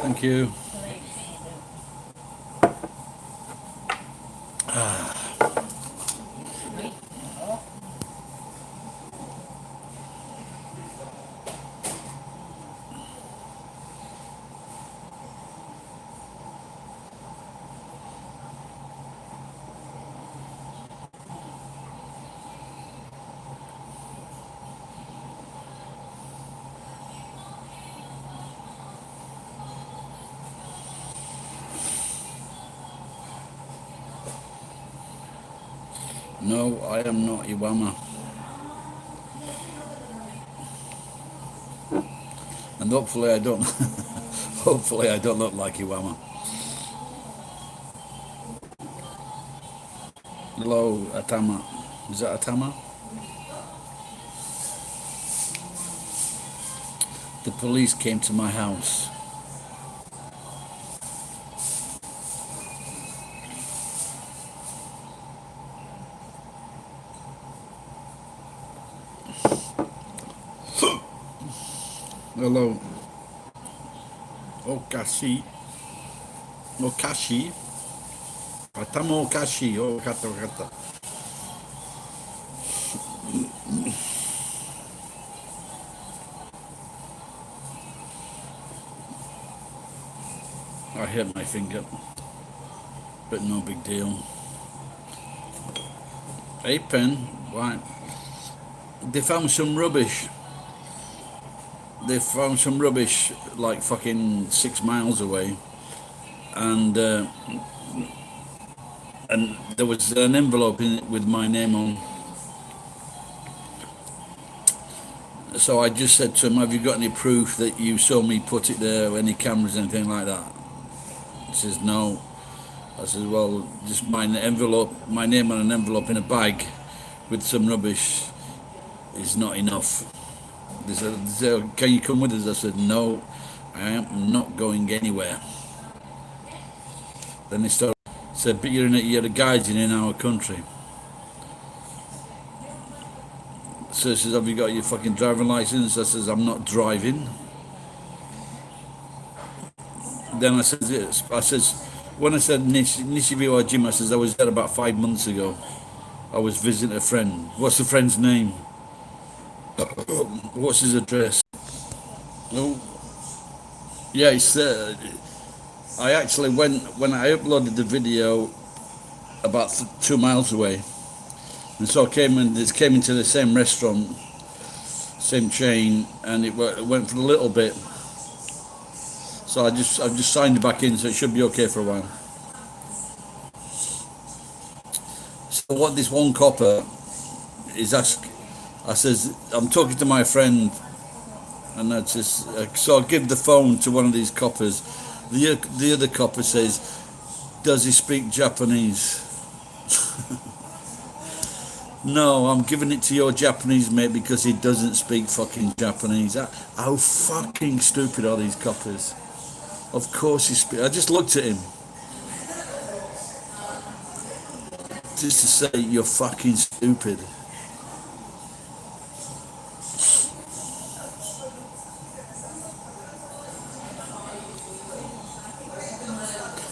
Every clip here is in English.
Thank you. No, I am not Iwama. And hopefully I don't hopefully I don't look like Iwama. Hello, Atama. Is that Atama? The police came to my house. Hello. Okashi. Okashi. Atama Okashi. Oh, kata kata. I hit my finger. But no big deal. Hey, Pen. Right. They found some rubbish. They found some rubbish like fucking 6 miles away, and there was an envelope in it with my name on. So I just said to him, "Have you got any proof that you saw me put it there, or any cameras, anything like that?" He says, "No." I said, "Well, just my envelope, my name on an envelope in a bag with some rubbish is not enough." They said, "Can you come with us?" I said, "No, I am not going anywhere." Then they said, "But you're a guardian in our country." So he says, "Have you got your fucking driving license?" I says, "I'm not driving." Then I says, yes. I says, when I said Nishibiwa Jim, I says, I was there about 5 months ago. I was visiting a friend. What's the friend's name? What's his address? Oh, yeah, he said, I actually went, when I uploaded the video about 2 miles away, and so I came into the same restaurant, same chain, and it went for a little bit. So I've just signed it back in, so it should be okay for a while. So what this one copper is asking, I says, I'm talking to my friend, and I just, so I give the phone to one of these coppers. The other copper says, "Does he speak Japanese?" No, I'm giving it to your Japanese mate because he doesn't speak fucking Japanese. How fucking stupid are these coppers? Of course he speaks. I just looked at him. Just to say, you're fucking stupid.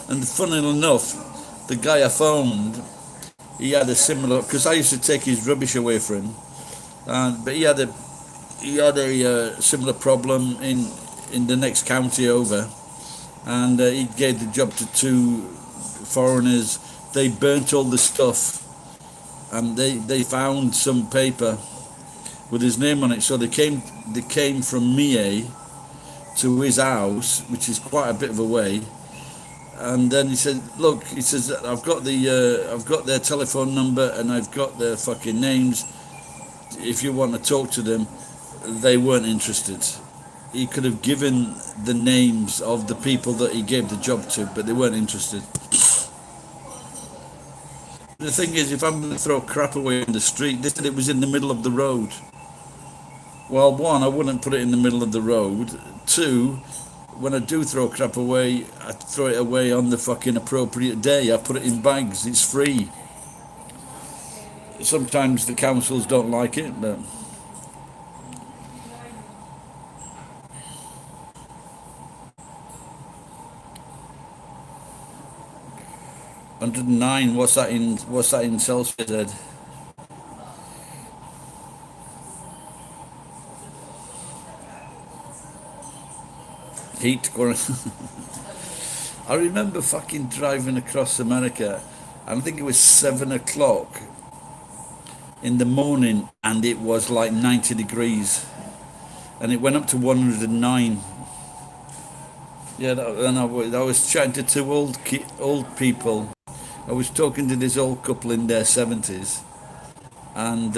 And funnily enough, the guy I phoned, he had a similar, because I used to take his rubbish away for him, but he had a similar problem in the next county over, and he gave the job to 2 foreigners. They burnt all the stuff, and they found some paper with his name on it. So they came from Mie to his house, which is quite a bit of a way. And then he said, "Look," he says, I've got their telephone number and I've got their fucking names. If you want to talk to them." They weren't interested. He could have given the names of the people that he gave the job to, but they weren't interested. The thing is, if I'm going to throw crap away in the street, they said it was in the middle of the road. Well, 1, I wouldn't put it in the middle of the road. 2, when I do throw crap away, I throw it away on the fucking appropriate day. I put it in bags. It's free. Sometimes the councils don't like it, but 109. What's that in Celsius? Ed? Heat going. I remember fucking driving across America, and I think it was 7 o'clock in the morning, and it was like 90 degrees, and it went up to 109. Yeah, and I was chatting to two old people. I was talking to this old couple in their 70s, and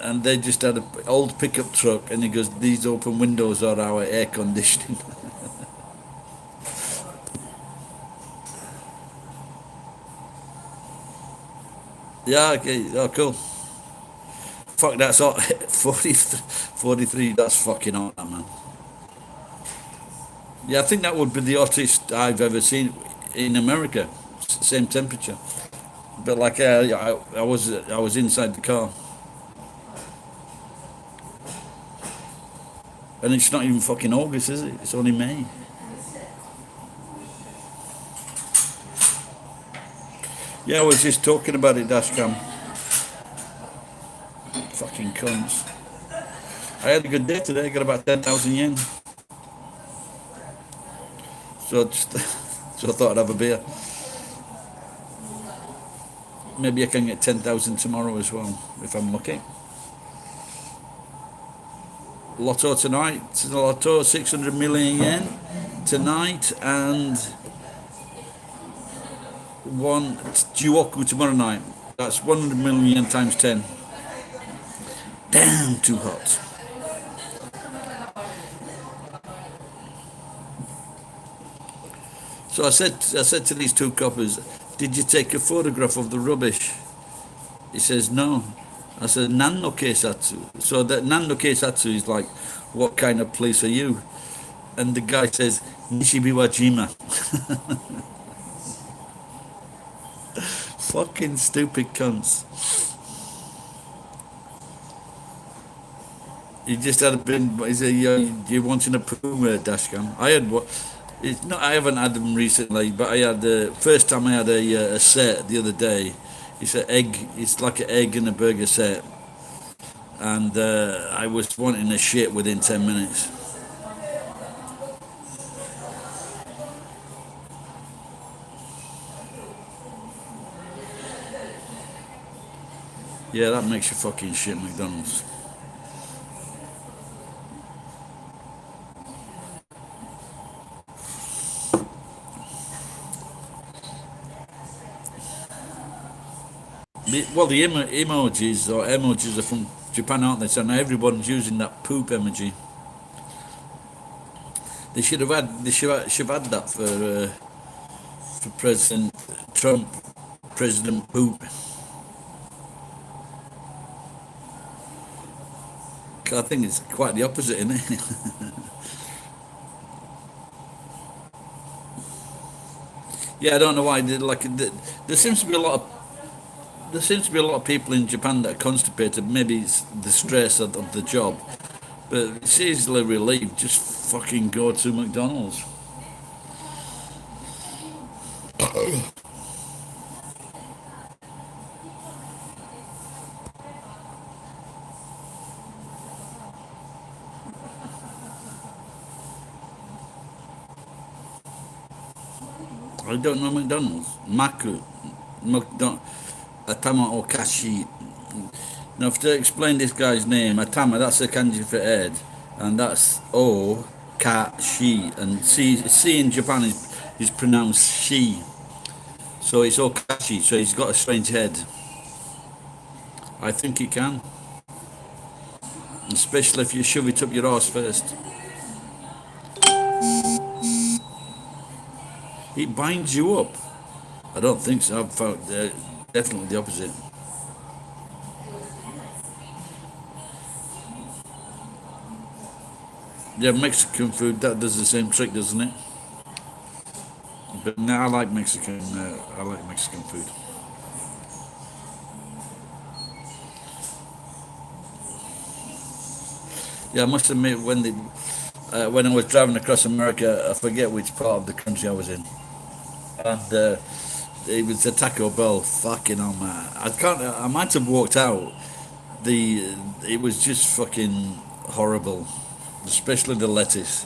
and they just had an old pickup truck, and he goes, "These open windows are our air conditioning." Yeah, okay, oh, cool. Fuck, that's hot. 43, that's fucking hot, man. Yeah, I think that would be the hottest I've ever seen in America. Same temperature. But like, I was inside the car, and it's not even fucking August, is it? It's only May. Yeah, I was just talking about it, Dashcam. Fucking cunts. I had a good day today. I got about 10,000 yen. So just, so I thought I'd have a beer. Maybe I can get 10,000 tomorrow as well, if I'm lucky. Lotto tonight. Lotto, 600 million yen tonight, and one Juoku tomorrow night. That's 100 million yen times 10. Damn, too hot. So I said to these two coppers, "Did you take a photograph of the rubbish?" He says, "No." I said, "Nan no keisatsu." So that Nan no keisatsu is like, "What kind of police are you?" And the guy says, "Nishibiwajima." Fucking stupid cunts. You just had a bin. He said, "You're wanting a puma dashcam." I had what? It's not. I haven't had them recently, but I had the first time I had a set the other day. It's an egg. It's like an egg and a burger set, and I was wanting a shit within 10 minutes. Yeah, that makes you fucking shit, McDonald's. Well, the emojis are from Japan, aren't they? So now everyone's using that poop emoji. Should have had that for President Trump, President Poop. I think it's quite the opposite, isn't it? Yeah, I don't know why. There seems to be a lot of people in Japan that are constipated. Maybe it's the stress of the job, but it's easily relieved. Just fucking go to McDonald's. I don't know McDonald's. Atama Okashi. Now, to explain this guy's name, Atama, that's a kanji for head, and that's O Ka Shi, and C in Japan is pronounced she, so it's Okashi. So he's got a strange head. I think he can, especially if you shove it up your arse first. It binds you up. I don't think so. I've found definitely the opposite. Yeah, Mexican food that does the same trick, doesn't it? But no, I like Mexican. I like Mexican food. Yeah, I must admit when I was driving across America, I forget which part of the country I was in. and it was a Taco Bell. Fucking hell, man! I can't. I might have walked out. The It was just fucking horrible, especially the lettuce.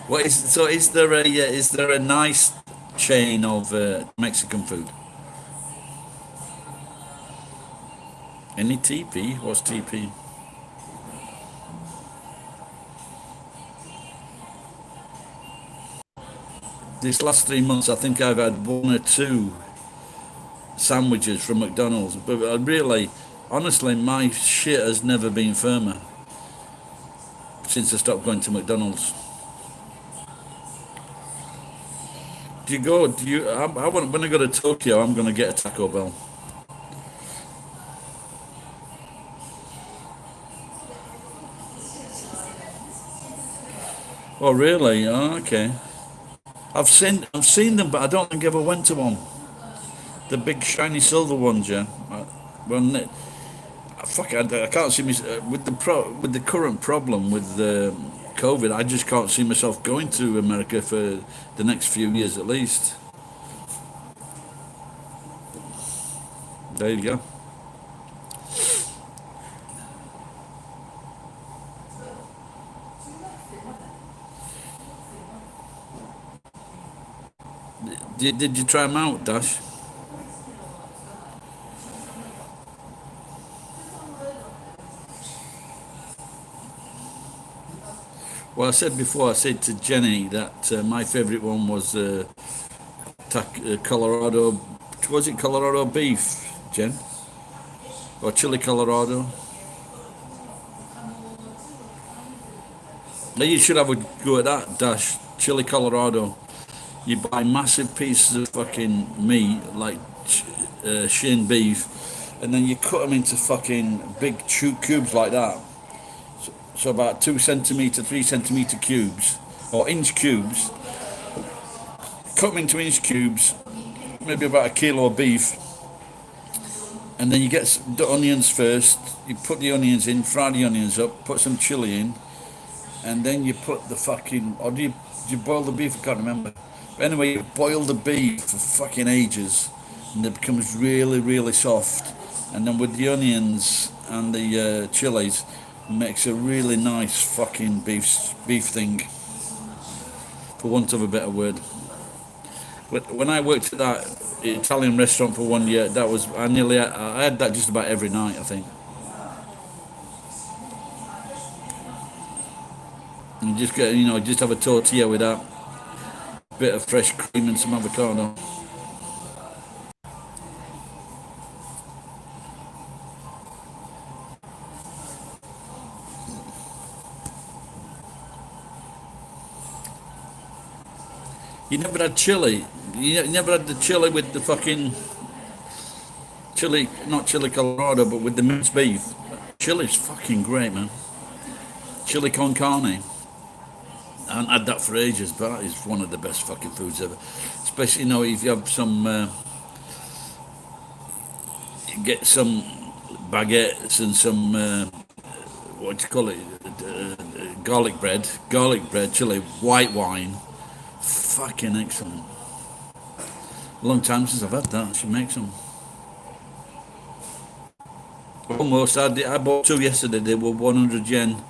What is so? Is there a nice chain of Mexican food? Any TP? What's TP? This last 3 months, I think I've had one or two sandwiches from McDonald's, but really, honestly, my shit has never been firmer since I stopped going to McDonald's. Do you go? Do you? I want when I go to Tokyo, I'm going to get a Taco Bell. Oh, really? Oh, okay. I've seen them, but I don't think I ever went to one. The big shiny silver ones, yeah. Well, fuck, I can't see me with with the current problem with COVID. I just can't see myself going to America for the next few years at least. There you go. Did you try them out, Dash? Well, I said before, I said to Jenny that my favourite one was Colorado. Was it Colorado beef, Jen? Or chili Colorado? Now you should have a go at that, Dash. Chili Colorado. You buy massive pieces of fucking meat, like shin beef, and then you cut them into fucking big cubes like that. So about 2 centimeter, 3 centimeter cubes, or inch cubes. Cut them into inch cubes, maybe about a kilo of beef, and then you get the onions first. You put the onions in, fry the onions up, put some chili in, and then you put the fucking, or do you boil the beef? I can't remember. But anyway, you boil the beef for fucking ages, and it becomes really, really soft. And then with the onions and the chilies, makes a really nice fucking beef thing, for want of a better word. But when I worked at that Italian restaurant for 1 year, that was I had that just about every night, I think. And just get just have a tortilla with that bit of fresh cream and some avocado. You never had chili. You never had the chili with the fucking chili, not chili Colorado, but with the minced beef. Chili's fucking great, man. Chili con carne. I haven't had that for ages, but that is one of the best fucking foods ever. Especially, if you have some, you get some baguettes and some, what do you call it, garlic bread, chili, white wine. Fucking excellent. Long time since I've had that. I should make some. Almost. I bought two yesterday. They were 100 yen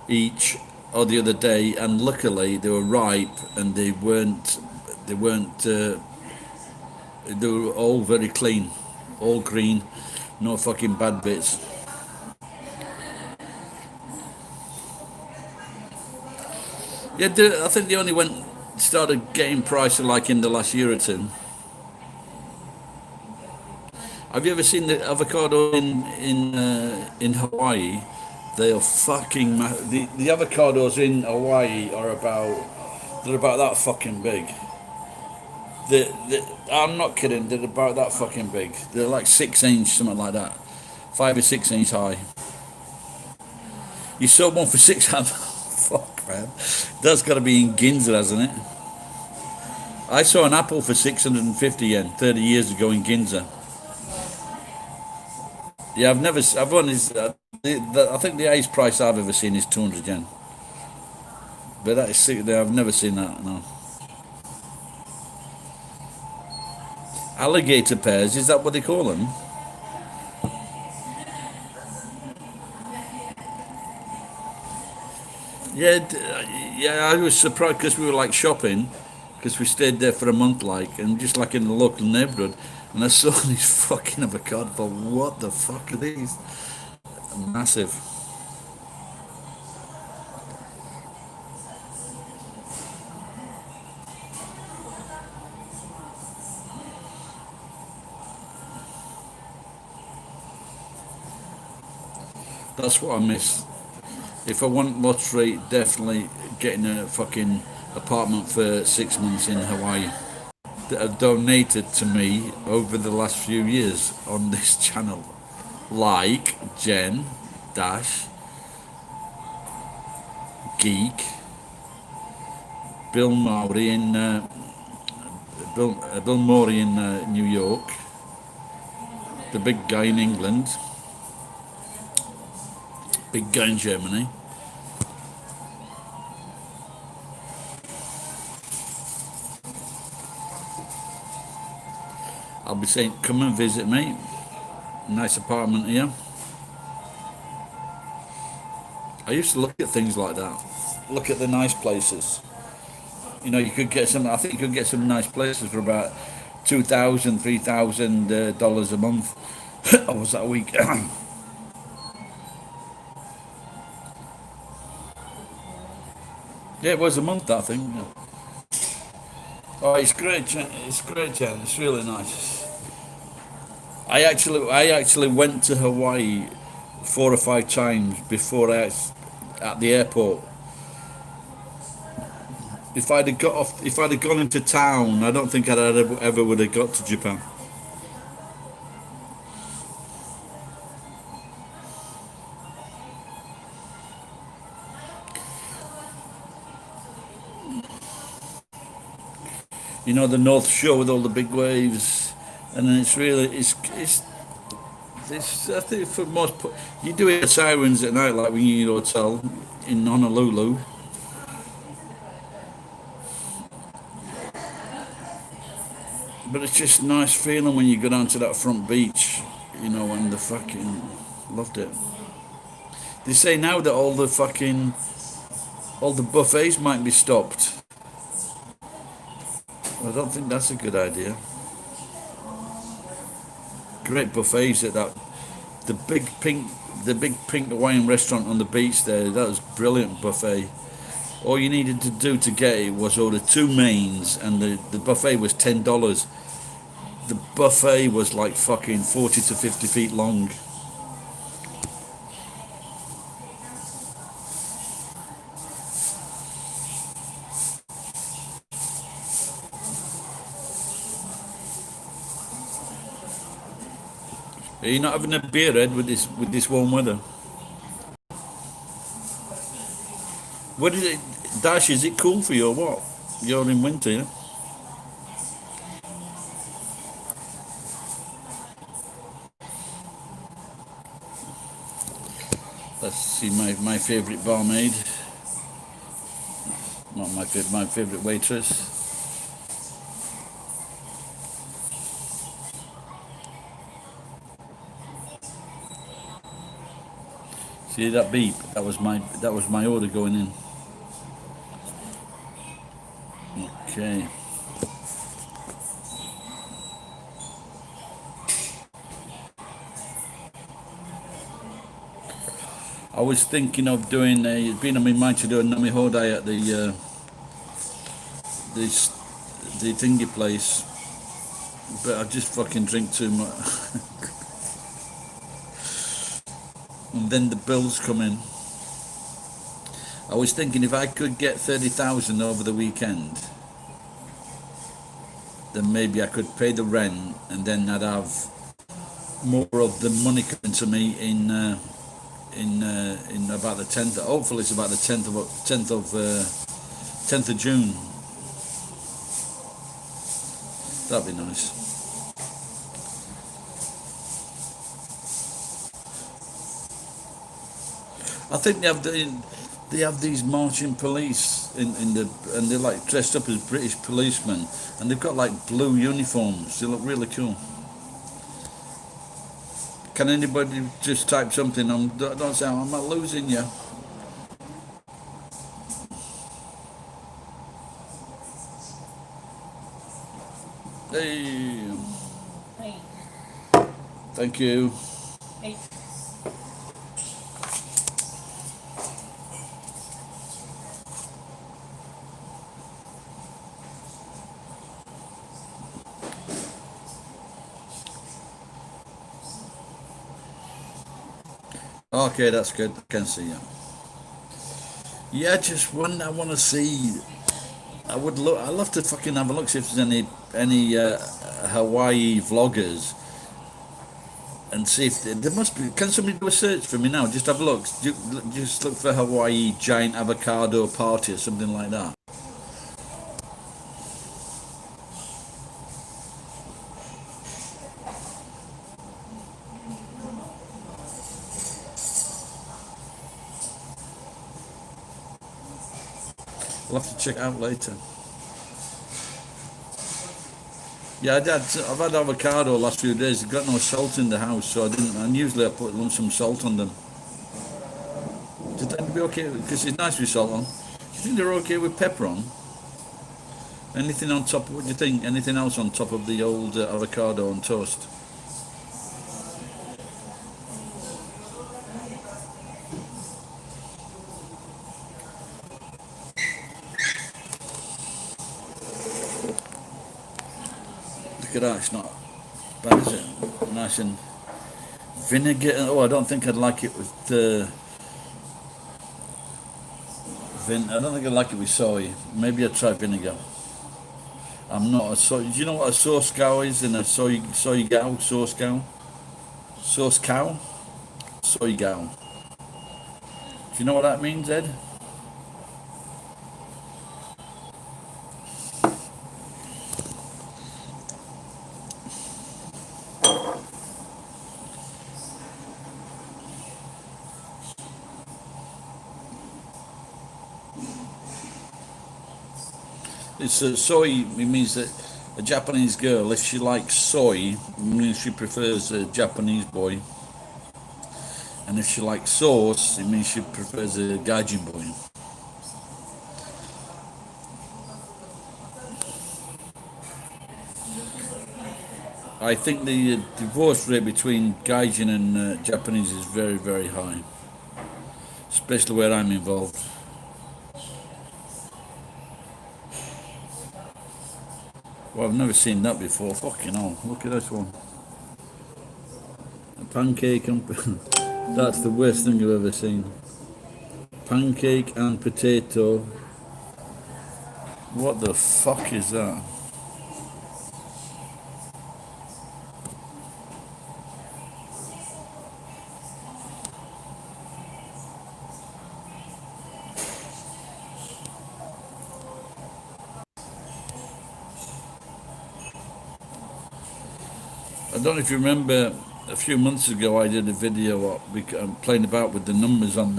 each, or the other day, and luckily they were ripe and they weren't. They weren't. They were all very clean, all green, no fucking bad bits. Yeah, I think they only started getting pricey like in the last year or two. Have you ever seen the avocado in Hawaii? They are fucking the avocados in Hawaii are they're about that fucking big. I'm not kidding. They're about that fucking big. They're like 6 inch, something like that, 5 or 6 inch high. You sold one for six. Fuck, man. That's got to be in Ginza, hasn't it? I saw an apple for 650 yen 30 years ago in Ginza. Yeah, I've only I think the highest price I've ever seen is 200 yen. But that is sick. I've never seen that. No. Alligator pears. Is that what they call them? Yeah, yeah. I was surprised because we were like shopping, because we stayed there for a month, like, and just like in the local neighbourhood, and I saw these fucking avocado. I thought, what the fuck are these? Massive. That's what I miss. If I want lottery, definitely getting a fucking apartment for 6 months in Hawaii. That have donated to me over the last few years on this channel, like Jen, Dash, Geek, Bill Mowry in Bill Mowry in New York, the big guy in England, big guy in Germany. I'll be saying, come and visit me. Nice apartment here. I used to look at things like that. Look at the nice places. You know, you could get some. I think you could get some nice places for about $2,000, $3,000 a month. Or was that a week? Yeah, it was a month. I think. Yeah. Oh, it's great. It's great, Jen. It's really nice. I actually went to Hawaii 4 or 5 times before at the airport. If I'd have gone into town, I don't think I'd ever would have got to Japan. You know, the North Shore with all the big waves, and then it's I think for you do hear sirens at night, like when you're in a hotel in Honolulu. But it's just a nice feeling when you go down to that front beach, you know, and the fucking loved it. They say now that all the buffets might be stopped. I don't think that's a good idea. Great buffets at that the big pink the big pink Hawaiian restaurant on the beach there. That was brilliant buffet. All you needed to do to get it was order 2 mains, and the buffet was $10. The buffet was like fucking 40 to 50 feet long. Are you not having a beer, Ed, with this warm weather? What is it, Dash? Is it cool for you or what? You're in winter, yeah? Let's see my favourite barmaid. Not my favourite waitress. See that beep? That was my order going in. Okay. I was thinking of doing it's been on my mind to do a nami hodai at the the thingy place, but I just fucking drink too much. And then the bills come in. I was thinking if I could get 30,000 over the weekend, then maybe I could pay the rent, and then I'd have more of the money coming to me in about the 10th. Hopefully, it's about the 10th of June. That'd be nice. I think they have these marching police in the and they're like dressed up as British policemen and they've got like blue uniforms. They look really cool. Can anybody just type something? Don't say I'm not losing you. Hey, thank you. Okay, that's good. I can see you. Yeah, just one I want to see. I would look. I love to fucking have a look see if there's any Hawaii vloggers and see if there must be. Can somebody do a search for me now? Just have a look. Just look for Hawaii giant avocado party or something like that. I'll have to check it out later. Yeah, I've had avocado the last few days. I've got no salt in the house, so I didn't. And usually I put some salt on them. Do you think they'd be okay? Because it's nice with salt on. Do you think they're okay with pepper on? Anything on top? What do you think? Anything else on top of the old avocado on toast? Look at that. It's not bad, is it? Nice and vinegar. Oh, I don't think I'd like it with I don't think I'd like it with soy. Maybe I'd try vinegar. I'm not a soy. Do you know what a sauce cow is in a soy cow? Sauce cow? Sauce cow? Soy cow. Do you know what that means, Ed? It's soy. It means that a Japanese girl, if she likes soy, it means she prefers a Japanese boy. And if she likes sauce, it means she prefers a Gaijin boy. I think the divorce rate between Gaijin and Japanese is very, very high, especially where I'm involved. Well, I've never seen that before. Fucking hell, look at this one. A pancake and... That's the worst thing I've ever seen. Pancake and potato. What the fuck is that? I don't know if you remember a few months ago I did a video playing about with the numbers on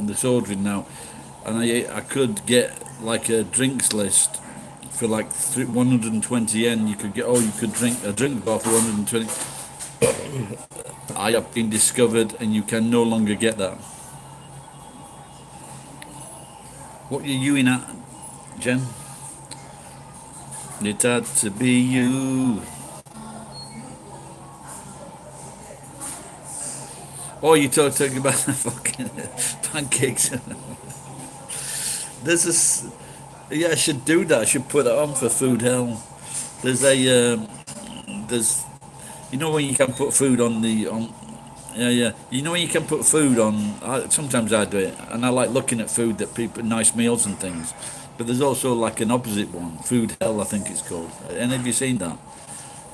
this ordering now, and I could get like a drinks list for like 120 yen. You could drink a drink bar for 120. I have been discovered, and you can no longer get that. What are you in at, Jen? It had to be you. Oh, you're talking about fucking pancakes. There's this. Yeah, I should do that. I should put it on for Food Hell. There's a. There's. You know when you can put food on the on. Yeah, yeah. You know when you can put food on. Sometimes I do it, and I like looking at food that people, nice meals and things. But there's also like an opposite one, Food Hell, I think it's called. And have you seen that?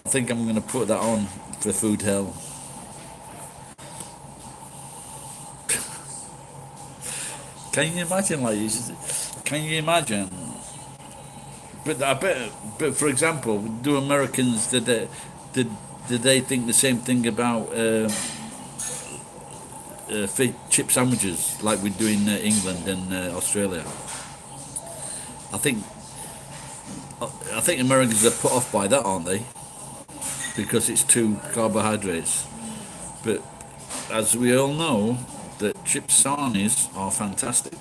I think I'm going to put that on for Food Hell. Can you imagine, like, can you imagine? But I bet, but for example, do Americans did they think the same thing about chip sandwiches like we do in England and Australia. I think I think Americans are put off by that, aren't they? Because it's too carbohydrates. But as we all know, that chip sarnies are fantastic.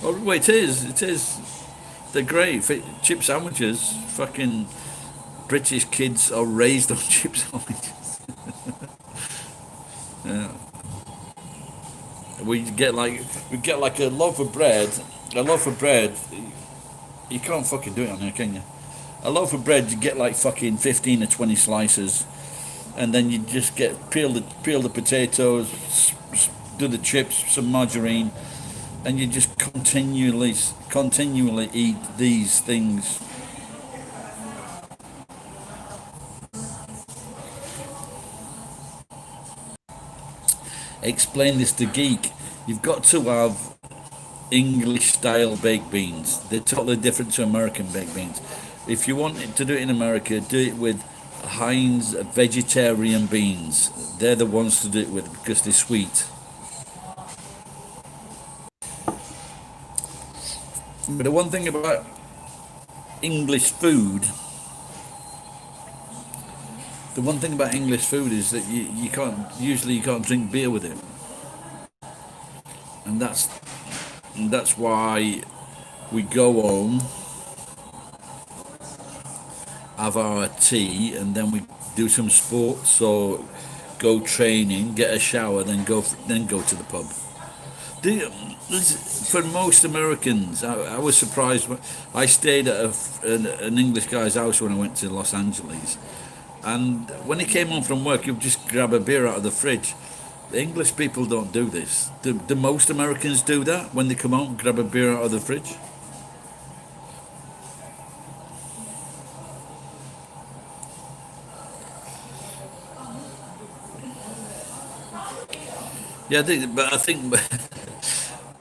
Oh, well, it is. It is. They're great. Chip sandwiches. Fucking British kids are raised on chip sandwiches. Yeah. We get like a loaf of bread. A loaf of bread. You can't fucking do it on there, can you? A loaf of bread, you get like fucking 15 or 20 slices, and then you just get peel the potatoes, do the chips, some margarine, and you just continually eat these things. Explain this to geek. You've got to have English style baked beans. They're totally different to American baked beans. If you want to do it in America, do it with Heinz vegetarian beans. They're the ones to do it with because they're sweet. But the one thing about English food, the one thing about English food is that you can't drink beer with it, and that's why we go home, have our tea, and then we do some sports or go training, get a shower, then go to the pub. For most Americans, I was surprised when I stayed at an English guy's house when I went to Los Angeles, and when he came home from work, he'd just grab a beer out of the fridge. The English people don't do this. Do most Americans do that when they come home, grab a beer out of the fridge? Yeah, I think,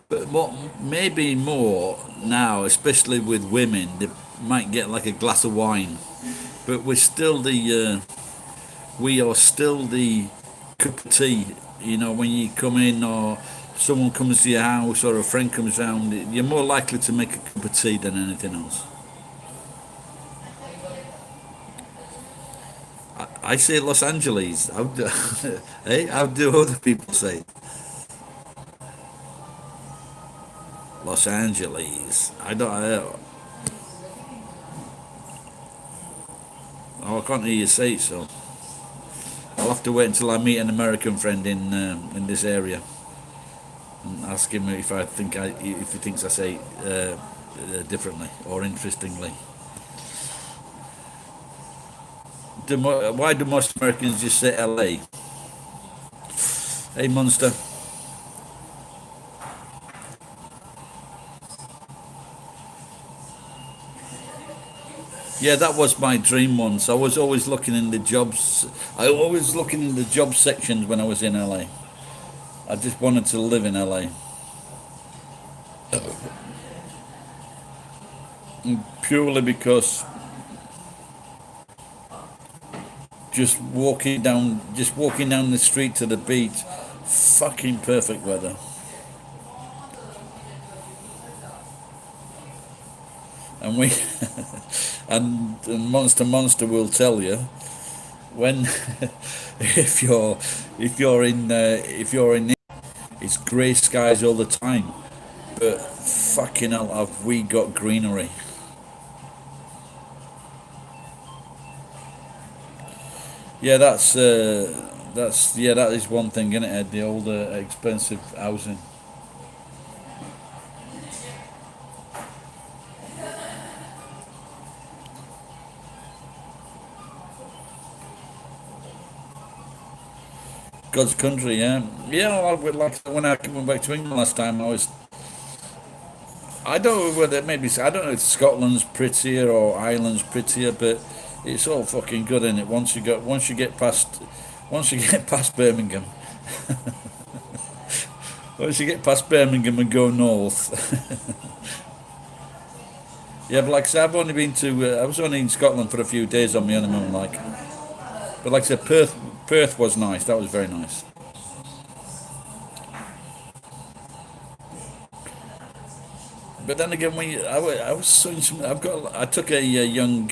but what maybe more now, especially with women, they might get like a glass of wine. But we are still the cup of tea. You know, when you come in or someone comes to your house or a friend comes round, you're more likely to make a cup of tea than anything else. I say Los Angeles. How do, hey, how do other people say it? Los Angeles. I can't hear you say it, so I'll have to wait until I meet an American friend in this area and ask him if he thinks I say it differently or interestingly. Why do most Americans just say LA? Hey, Monster. Yeah, that was my dream once. I was always looking in the jobs. I always looking in the job sections when I was in LA. I just wanted to live in LA. Purely because just walking down the street to the beach, fucking perfect weather. And we and Monster will tell you when if you're in it's grey skies all the time, but fucking hell have we got greenery. Yeah, that is one thing, isn't it, Ed? The older expensive housing. God's country, yeah. Yeah, I would like when I went back to England last time. I don't know whether maybe I don't know if Scotland's prettier or Ireland's prettier, but it's all fucking good in it. Once you get past Birmingham, Once you get past Birmingham and go north, yeah. But like I said, I've only been to. I was only in Scotland for a few days on my honeymoon, like. But like I said, Perth was nice. That was very nice. But then again, I was seeing some. I took a young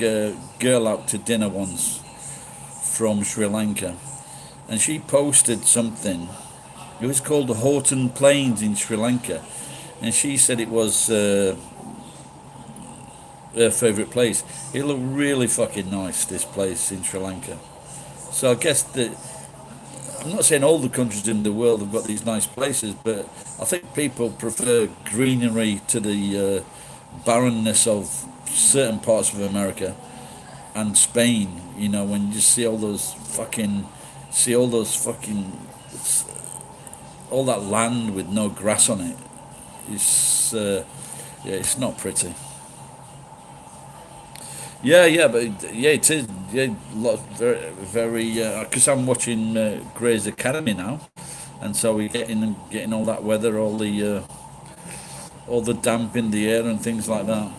girl out to dinner once from Sri Lanka, and she posted something. It was called the Horton Plains in Sri Lanka, and she said it was her favourite place. It looked really fucking nice. This place in Sri Lanka. So I guess that I'm not saying all the countries in the world have got these nice places, but I think people prefer greenery to the barrenness of certain parts of America and Spain. You know, when you see all those fucking, all that land with no grass on it. It's yeah, it's not pretty. Yeah, yeah, but yeah, it is. Yeah, lot very, very. Because I'm watching Grey's Academy now, and so we're getting all that weather, all the damp in the air and things like that.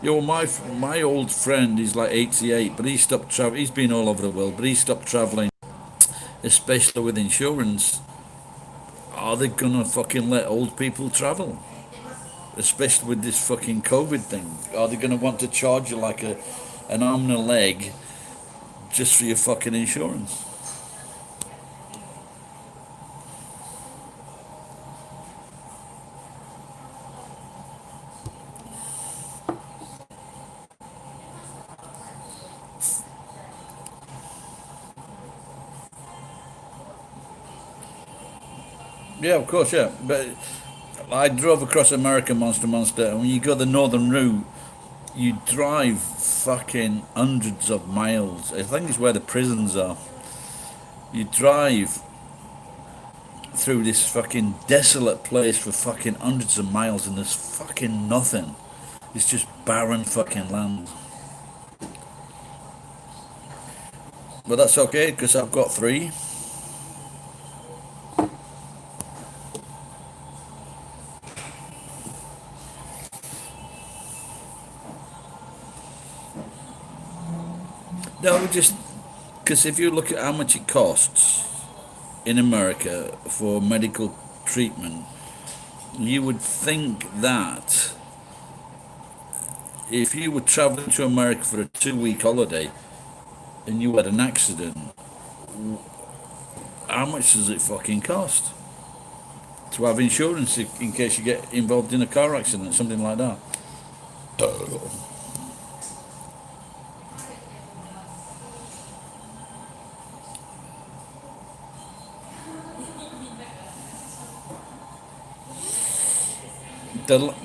Yo, my old friend is like 88, but he stopped traveling. He's been all over the world, but he stopped traveling, especially with insurance. Are they gonna fucking let old people travel? Especially with this fucking COVID thing. Are they gonna want to charge you like an arm and a leg just for your fucking insurance? Yeah, of course, yeah. But I drove across America, Monster, and when you go the northern route, you drive fucking hundreds of miles. I think it's where the prisons are. You drive through this fucking desolate place for fucking hundreds of miles, and there's fucking nothing. It's just barren fucking land. But that's okay because I've got three. No, just because if you look at how much it costs in America for medical treatment, you would think that if you were traveling to America for a 2 week holiday and you had an accident, how much does it fucking cost to have insurance in case you get involved in a car accident, something like that?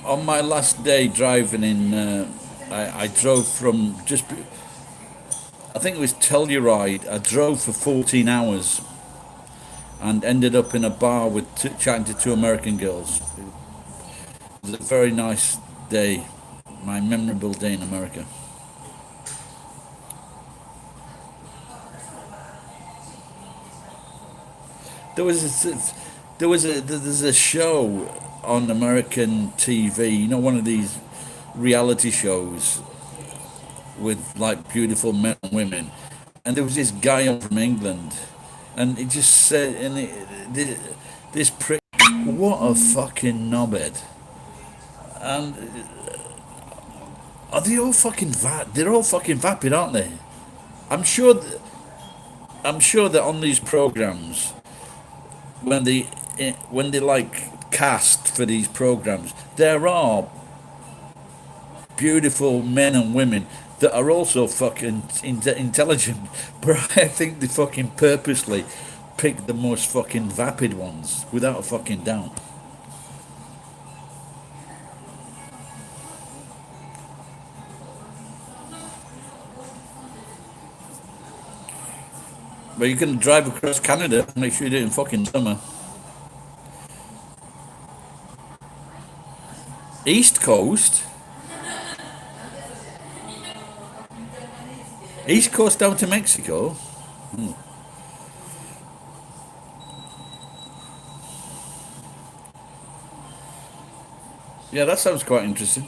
On my last day driving in, I drove from I think it was Telluride. I drove for 14 hours and ended up in a bar with chatting to two American girls. It was a very nice day, my memorable day in America. There was a, there's a show on American TV. You know, one of these reality shows with like beautiful men and women, and there was this guy on from England, and he just said, this prick, what a fucking knobhead, and are they all fucking they're all fucking vapid, aren't they? I'm sure. I'm sure that on these programs, when they like cast for these programs, there are beautiful men and women that are also fucking intelligent, but I think they fucking purposely pick the most fucking vapid ones without a fucking doubt. But you can drive across Canada, make sure you do it in fucking summer. East Coast, East Coast down to Mexico. Yeah, that sounds quite interesting.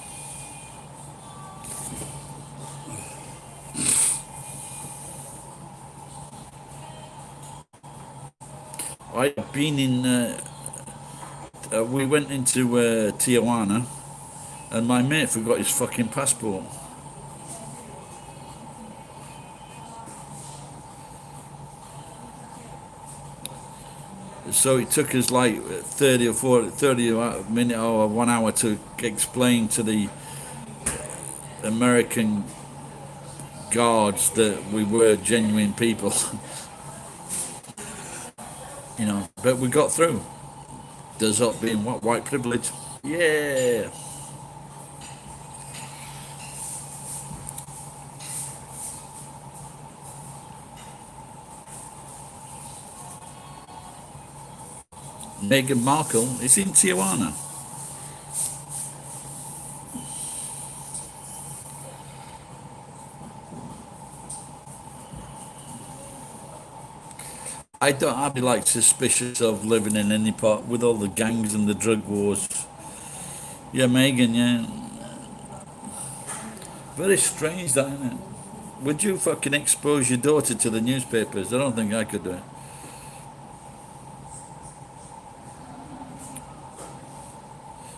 I've been in. We went into Tijuana, and my mate forgot his fucking passport. So it took us like 30 or 40, 30 minute or 1 hour to explain to the American guards that we were genuine people, you know. But we got through. Does up being what, white privilege? Yeah. Meghan Markle is in Tijuana. I don't. I'd be like suspicious of living in any part with all the gangs and the drug wars. Yeah, Megan. Yeah, very strange, that isn't it? Would you fucking expose your daughter to the newspapers? I don't think I could do it.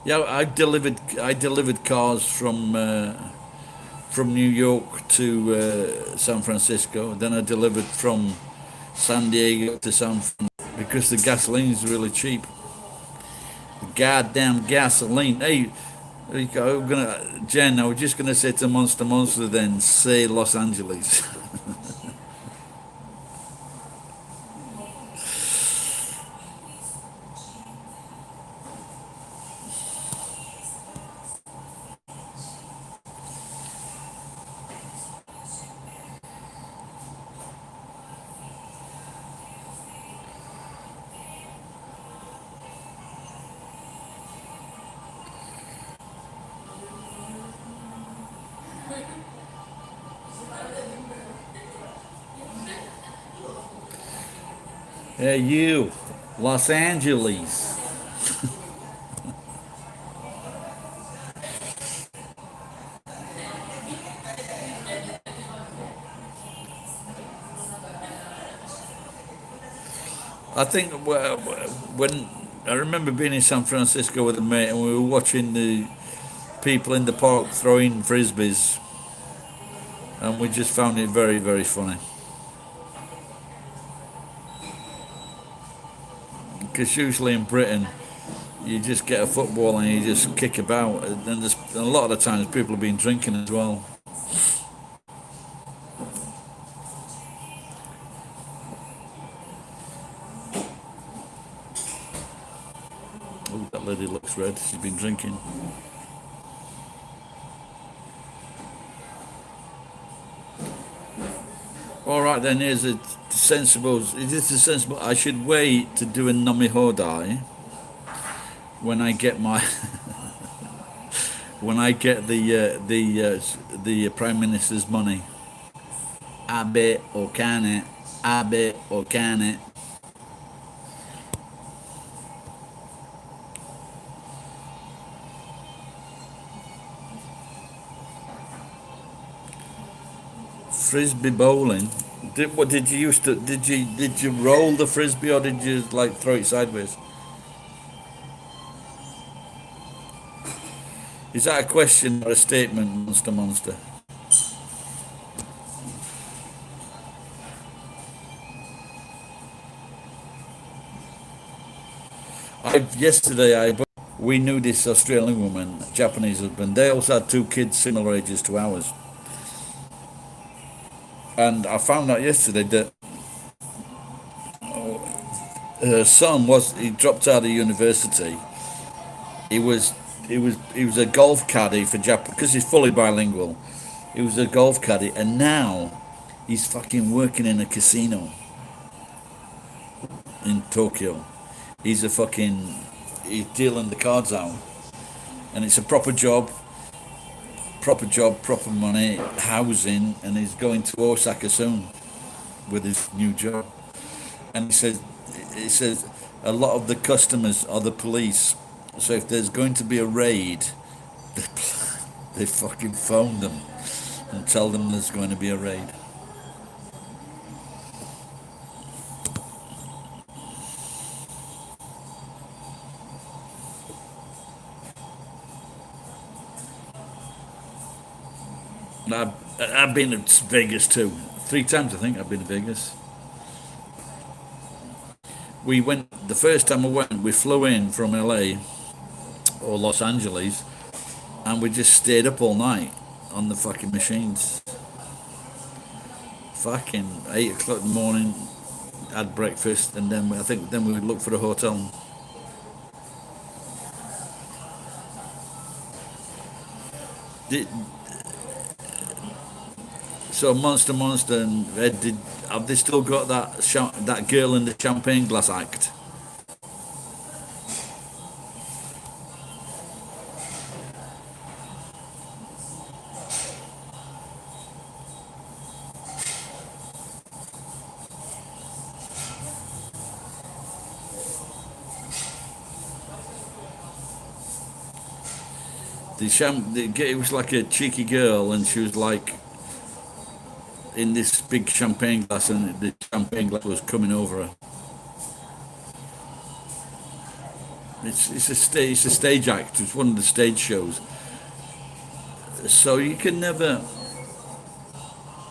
Yeah, I delivered cars from New York to San Francisco. Then I delivered from San Diego to San Fran because the gasoline is really cheap. Goddamn gasoline. Hey, I'm gonna Jen. I was just gonna say to Monster then say Los Angeles. Hey, you, Los Angeles. I think when I remember being in San Francisco with a mate and we were watching the people in the park throwing frisbees, and we just found it very, very funny. Because usually in Britain, you just get a football and you just kick about, and a lot of the times people have been drinking as well. Oh, that lady looks red. She's been drinking. All right, then here's a sensible. Is this a sensible? I should wait to do a Nomi Hodai when I get my when I get the prime minister's money. Abe or can it? Abe or can it? Frisbee bowling. What did you used to? Did you roll the frisbee or did you like throw it sideways? Is that a question or a statement, Monster? Yesterday we knew this Australian woman, Japanese husband. They also had two kids similar ages to ours, and I found out yesterday that her son he dropped out of university. He was he was a golf caddy for Japan because he's fully bilingual. He was a golf caddy, and now he's fucking working in a casino in Tokyo. He's a fucking he's dealing the cards out, and it's a proper job, proper money, housing, and he's going to Osaka soon with his new job. And he says a lot of the customers are the police, so if there's going to be a raid, they, they fucking phone them and tell them there's going to be a raid. I've been to Vegas too. 3 times I think I've been to Vegas. We went the first time I went. We flew in from LA or Los Angeles, and we just stayed up all night on the fucking machines. Fucking 8 o'clock in the morning, had breakfast, and then I think then we would look for a hotel. Did, so Monster and Ed, have they still got that girl in the champagne glass act? It was like a cheeky girl, and she was like in this big champagne glass, and the champagne glass was coming over her. It's a stage act. It's one of the stage shows. So you can never,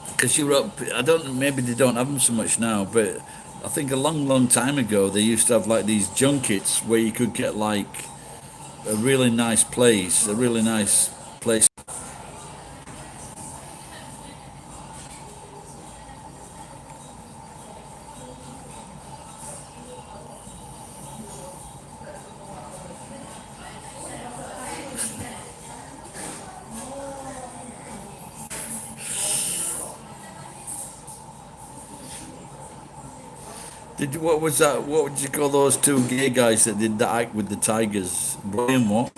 because you're up. I don't. Maybe they don't have them so much now, but I think a long time ago they used to have like these junkets where you could get like a really nice place, a really nice place. What was that? What would you call those two gay guys that did that act with the tigers? Brian what?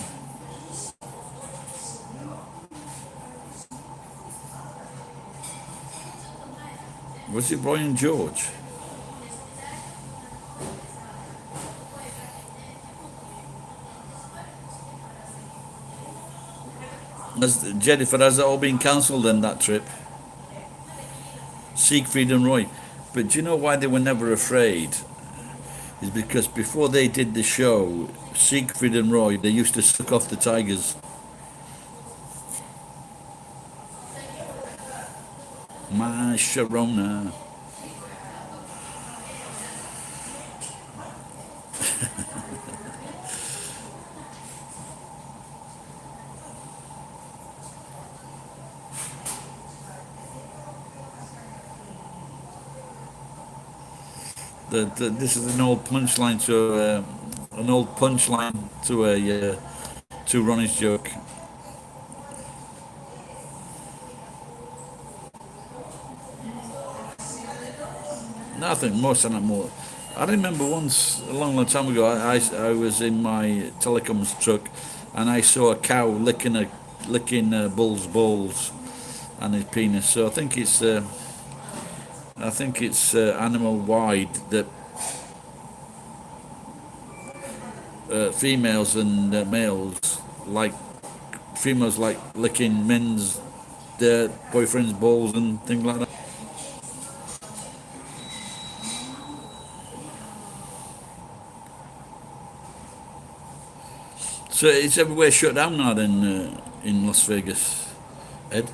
Was it Brian George? Jennifer, has it all been cancelled then, that trip? Siegfried and Roy. But do you know why they were never afraid? Is because before they did the show, Siegfried and Roy, they used to suck off the tigers. My Sharona. This is an old punchline to to Ronnie's joke. No, I think most of them more. I remember once a long time ago. I was in my telecoms truck, and I saw a cow licking a bull's balls and his penis. So I think it's animal wide that females and males like females like licking men's their boyfriend's balls and things like that. So it's everywhere shut down now in Las Vegas, Ed.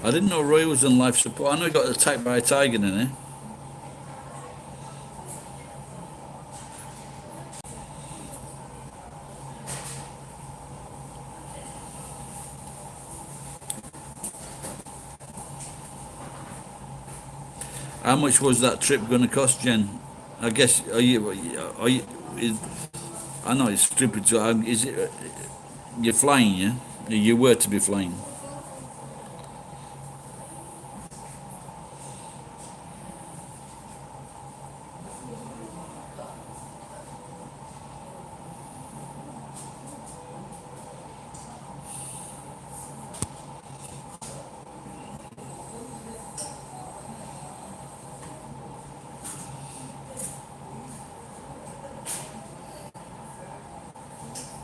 I didn't know Roy was on life support. I know he got attacked by a tiger, didn't he? How much was that trip going to cost, Jen? I guess are you is, I know it's stupid. So is it? You're flying, yeah? You were to be flying.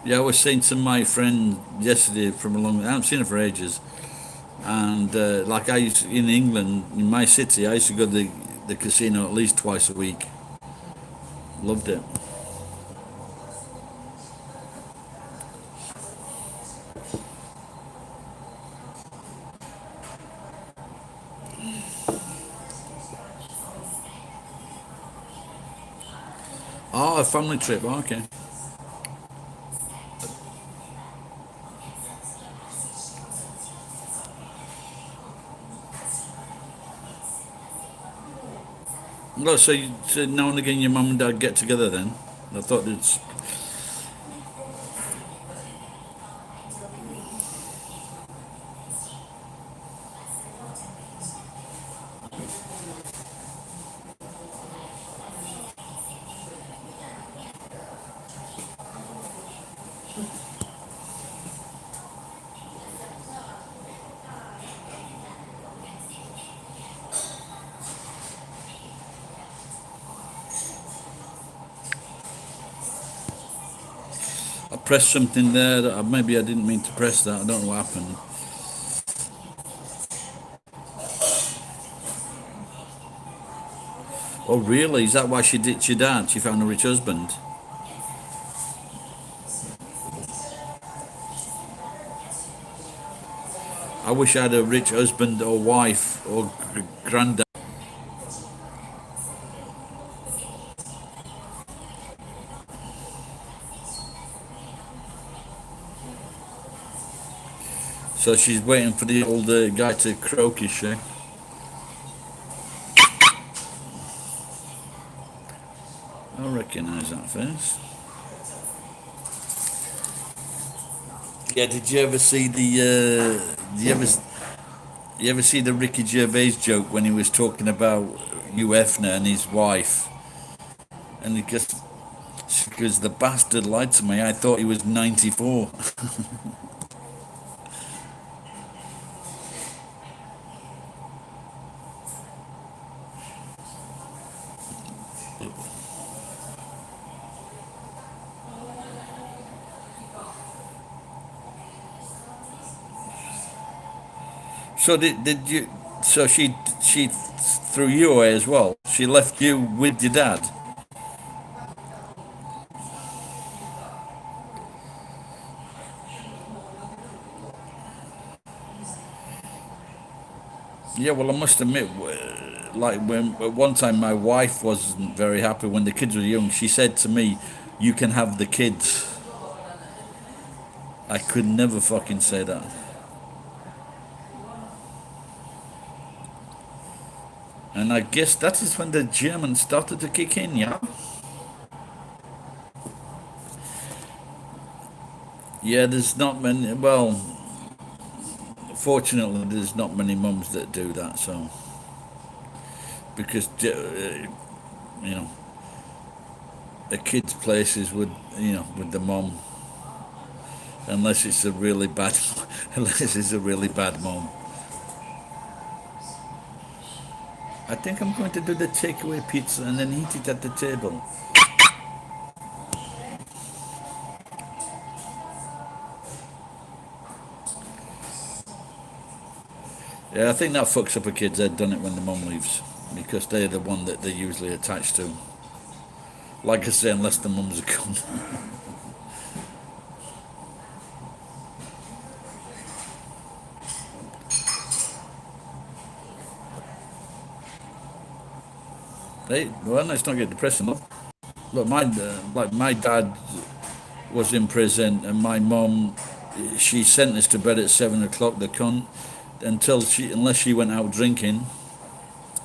Yeah, I was saying to my friend yesterday from a long. I haven't seen her for ages, and like I used in England, in my city, I used to go to the casino at least twice a week. Loved it. Oh, a family trip. Oh, okay. No, so now and again your mum and dad get together then. I thought it's. I pressed something there that maybe I didn't mean to press that. I don't know what happened. Oh, really? Is that why she ditched your dad? She found a rich husband. I wish I had a rich husband or wife or granddad. So she's waiting for the old guy to croak, is she? I recognise that face. Yeah, did you ever see you ever see the Ricky Gervais joke when he was talking about Hugh Hefner and his wife? And he goes, because the bastard lied to me. I thought he was 94. So did you? So she threw you away as well. She left you with your dad. Yeah, well, I must admit, like when at one time my wife wasn't very happy when the kids were young. She said to me, "You can have the kids." I could never fucking say that. And I guess that is when the Germans started to kick in, yeah? Yeah, there's not many, well, fortunately, there's not many mums that do that, so. Because, you know, a kid's places with, with the mum, unless it's a really bad, unless it's a really bad mum. I think I'm going to do the takeaway pizza and then eat it at the table. Yeah, I think that fucks up a kid's head, done it when the mum leaves, because they're the one that they're usually attached to. Like I say, unless the mum's a cunt. Hey, well, let's not get depressing. Look, my dad was in prison, and my mum, she sent us to bed at 7 o'clock. The cunt, unless she went out drinking,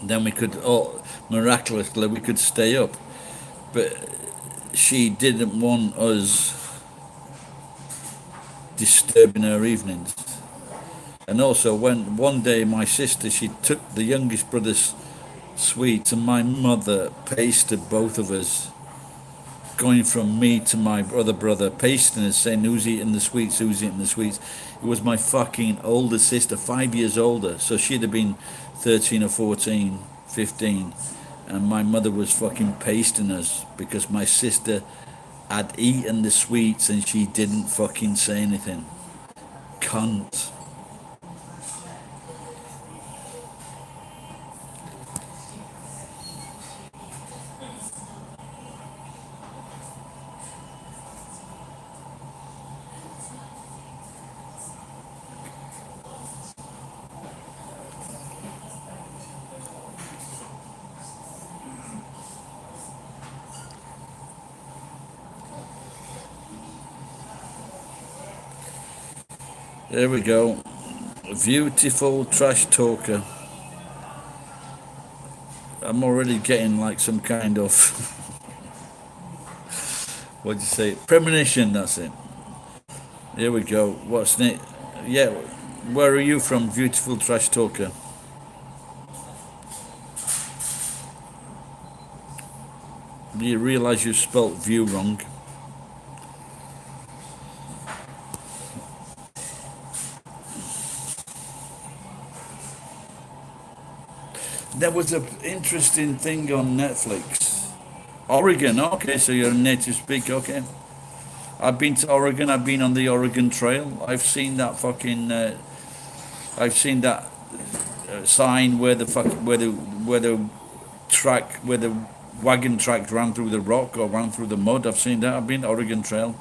then we could, oh, miraculously, we could stay up. But she didn't want us. disturbing her evenings. And also, when one day my sister, she took the youngest brother's sweets, and my mother pasted both of us, going from me to my other brother, pasting us, saying, "Who's eating the sweets? Who's eating the sweets?" It was my fucking older sister, 5 years older, so she'd have been 13 or 14, 15, and my mother was fucking pasting us because my sister had eaten the sweets and she didn't fucking say anything. Cunt. There we go. Beautiful trash talker. I'm already getting like some kind of, what'd you say? Premonition, that's it. Here we go. What's next? Yeah, where are you from, beautiful trash talker? Do you realise you spelt view wrong? There was an interesting thing on Netflix. Oregon, okay, so you're a native speaker, okay. I've been to Oregon, I've been on the Oregon Trail. I've seen that fucking, I've seen that sign where the track, where the wagon track ran through the rock or ran through the mud. I've seen that. I've been to Oregon Trail.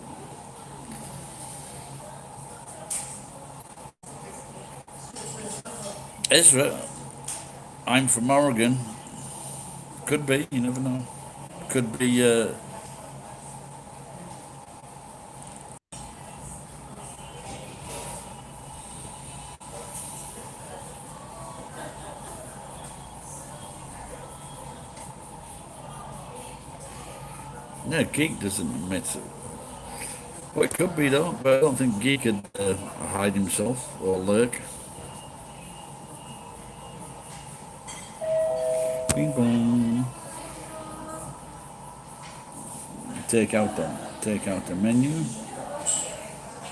Ezra, I'm from Oregon. Could be, you never know. Could be, yeah, Geek doesn't admit it. Well, it could be though, but I don't think Geek could hide himself or lurk. Bing bong. Take out the menu.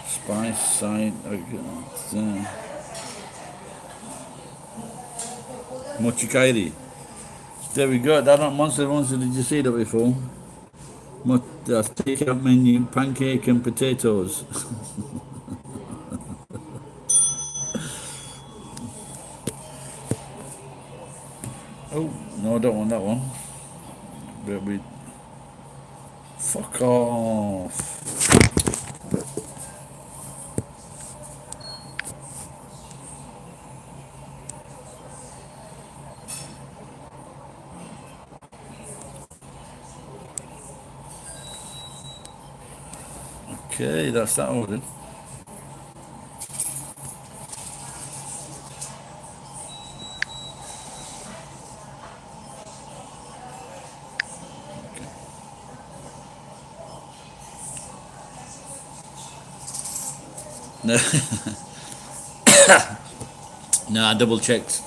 Spice side. Mochikairi. There we go. That not Monster Monster. Did you see that before? That's take-out menu, pancake and potatoes. Oh no, I don't want that one. But we fuck off. Okay, that's that ordered. No, no, I double checked.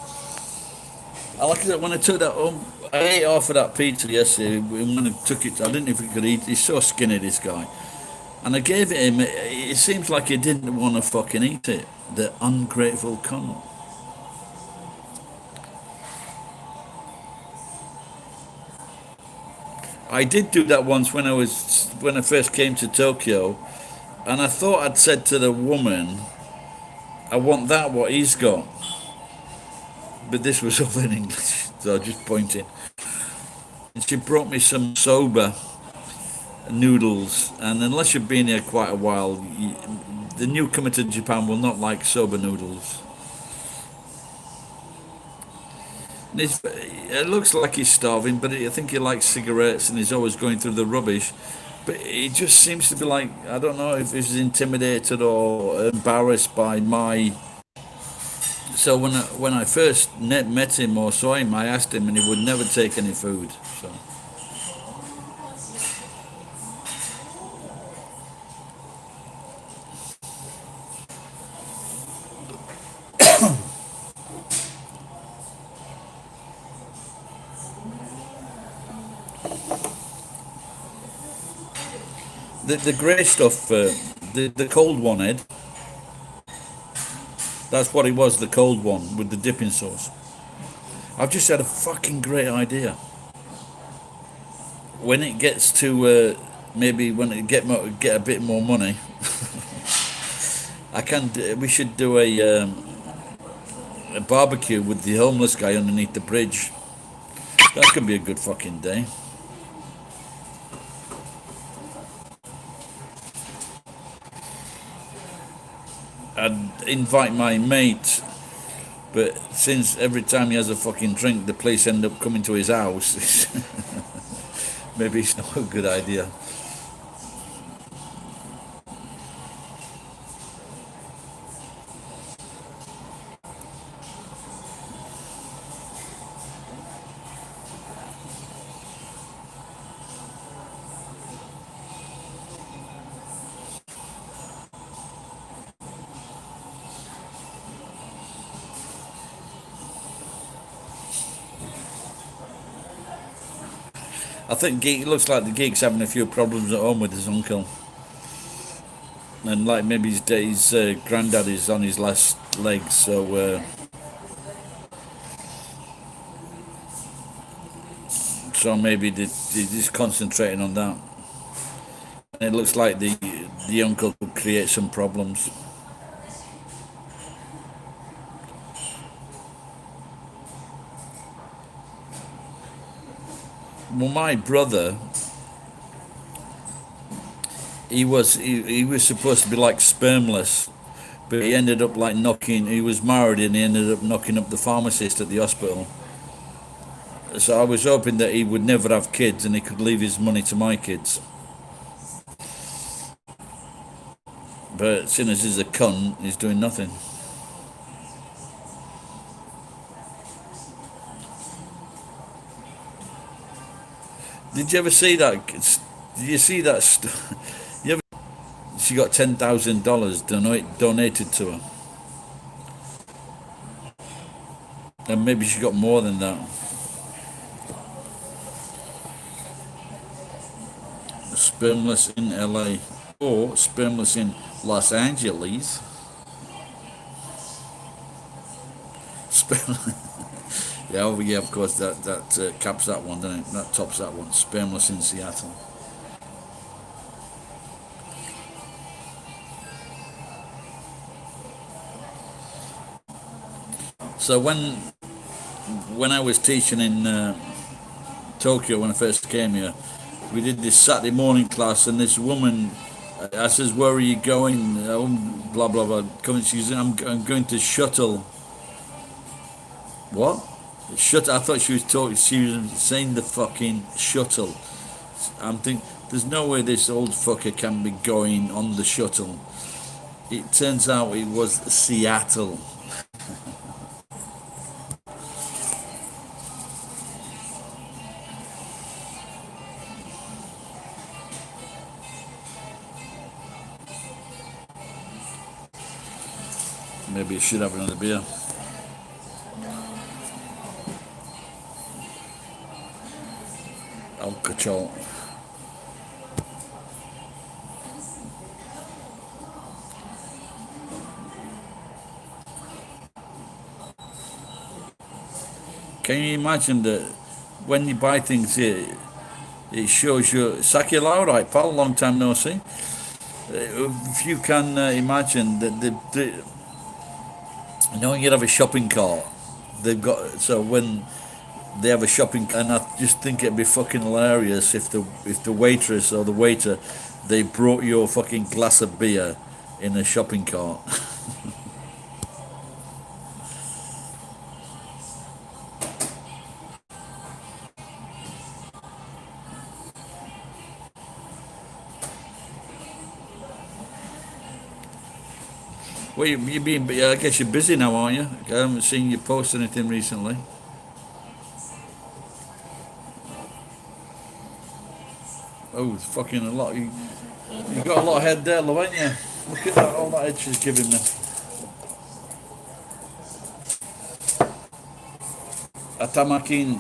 I like it when I took that home. I ate half of that pizza yesterday. When I took it, I didn't know if he could eat. He's so skinny, this guy. And I gave it him. It seems like he didn't want to fucking eat it. The ungrateful cunt. I did do that once when I first came to Tokyo, and I thought I'd said to the woman, "I want that what he's got," but this was all in English, so I just pointed. And she brought me some soba noodles, and unless you've been here quite a while, the newcomer to Japan will not like soba noodles. It looks like he's starving, but I think he likes cigarettes and he's always going through the rubbish. But he just seems to be like, I don't know if he's intimidated or embarrassed by my. So when I first met him or saw him, I asked him, and he would never take any food. So. The grey stuff, the cold one, Ed. That's what it was, the cold one with the dipping sauce. I've just had a fucking great idea. When it gets to maybe when it get a bit more money, we should do a barbecue with the homeless guy underneath the bridge. That could be a good fucking day. I'd invite my mate, but since every time he has a fucking drink, the police end up coming to his house, maybe it's not a good idea. I think it looks like the geek's having a few problems at home with his uncle, and like maybe his granddad is on his last legs, so maybe he's concentrating on that. And it looks like the uncle could create some problems. Well, my brother, he was supposed to be like spermless, but he ended up like knocking. He was married and he ended up knocking up the pharmacist at the hospital. So I was hoping that he would never have kids and he could leave his money to my kids. But seeing as he's a cunt, he's doing nothing. Did you ever see that? Did you see that? She got $10,000 donated to her, and maybe she got more than that. Spermless in LA or spermless in Los Angeles. Yeah, oh yeah, of course that caps that one, doesn't it? That tops that one. Spermless in Seattle. So when I was teaching in Tokyo when I first came here, we did this Saturday morning class, and this woman, I says, "Where are you going?" Blah blah blah. She's, I'm going to shuttle. What? Shut. I thought she was talking. She was saying the fucking shuttle. I'm thinking, there's no way this old fucker can be going on the shuttle. It turns out it was Seattle. Maybe I should have another beer. Alcohol. Can you imagine that when you buy things here, it shows you Saki right, pal, long time no see. If you can imagine that you know, when you have a shopping cart, they've got, so when they have a shopping, and I just think it'd be fucking hilarious if the waitress or the waiter, they brought you a fucking glass of beer in a shopping cart. Well, you been, I guess you're busy now, aren't you? I haven't seen you post anything recently. Oh, it's fucking a lot. You got a lot of head there, love, haven't you? Look at that, all that head she's giving me. Atamakin.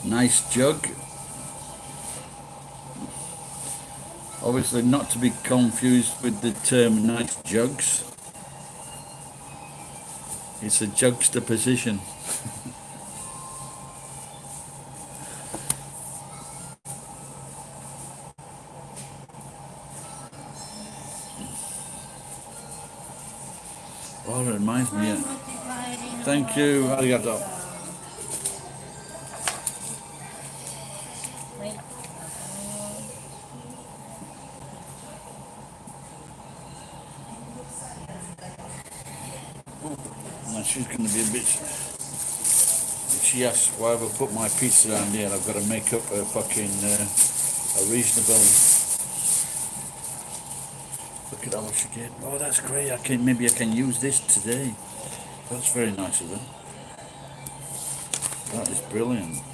Nice jug. Obviously not to be confused with the term nice jugs. It's a juxtaposition. Oh, it reminds me. Thank you. Arigato. Now she's going to be a bit. If she asks why have I put my pizza around here, I've got to make up a fucking a reasonable. Look at how much you get. Oh, that's great. Maybe I can use this today. That's very nice of them. That is brilliant.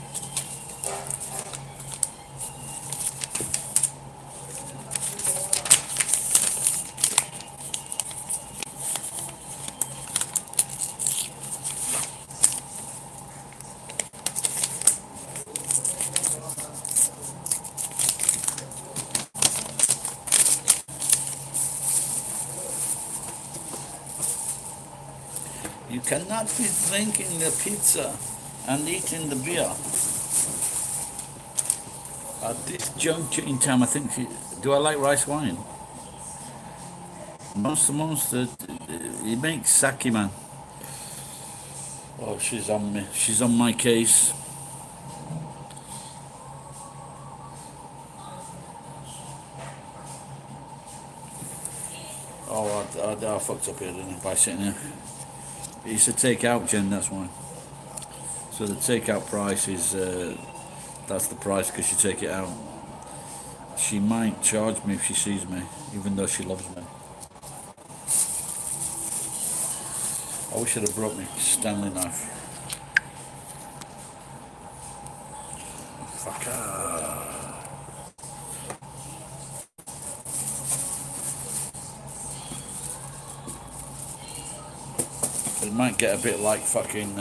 You cannot be drinking the pizza and eating the beer. At this juncture in time, I think, do I like rice wine? Monster, he makes sake, man. Oh, she's on me. She's on my case. Oh, I fucked up here, didn't I, by sitting here. It's a take-out, Jen, that's why. So the take-out price is, that's the price because you take it out. She might charge me if she sees me, even though she loves me. I wish I'd have brought me Stanley knife. Fucker. It might get a bit like fucking.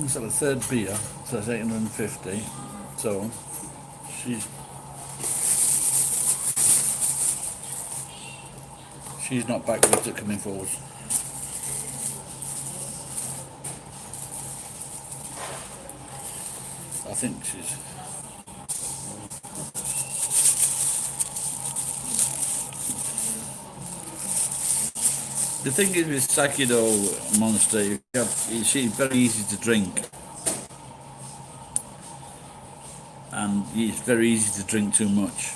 It's the third beer, so it's 850. So she's not backwards at coming forward. I think she's. The thing is with sake though, Monster, it's very easy to drink. And it's very easy to drink too much.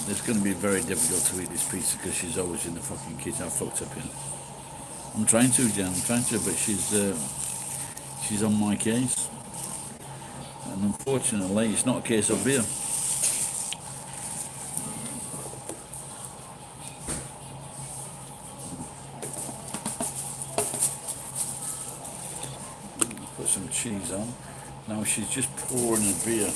It's going to be very difficult to eat this pizza because she's always in the fucking kitchen. I fucked up here. I'm trying to, Jen, but she's on my case. And unfortunately, it's not a case of beer. Put some cheese on. Now she's just pouring a beer.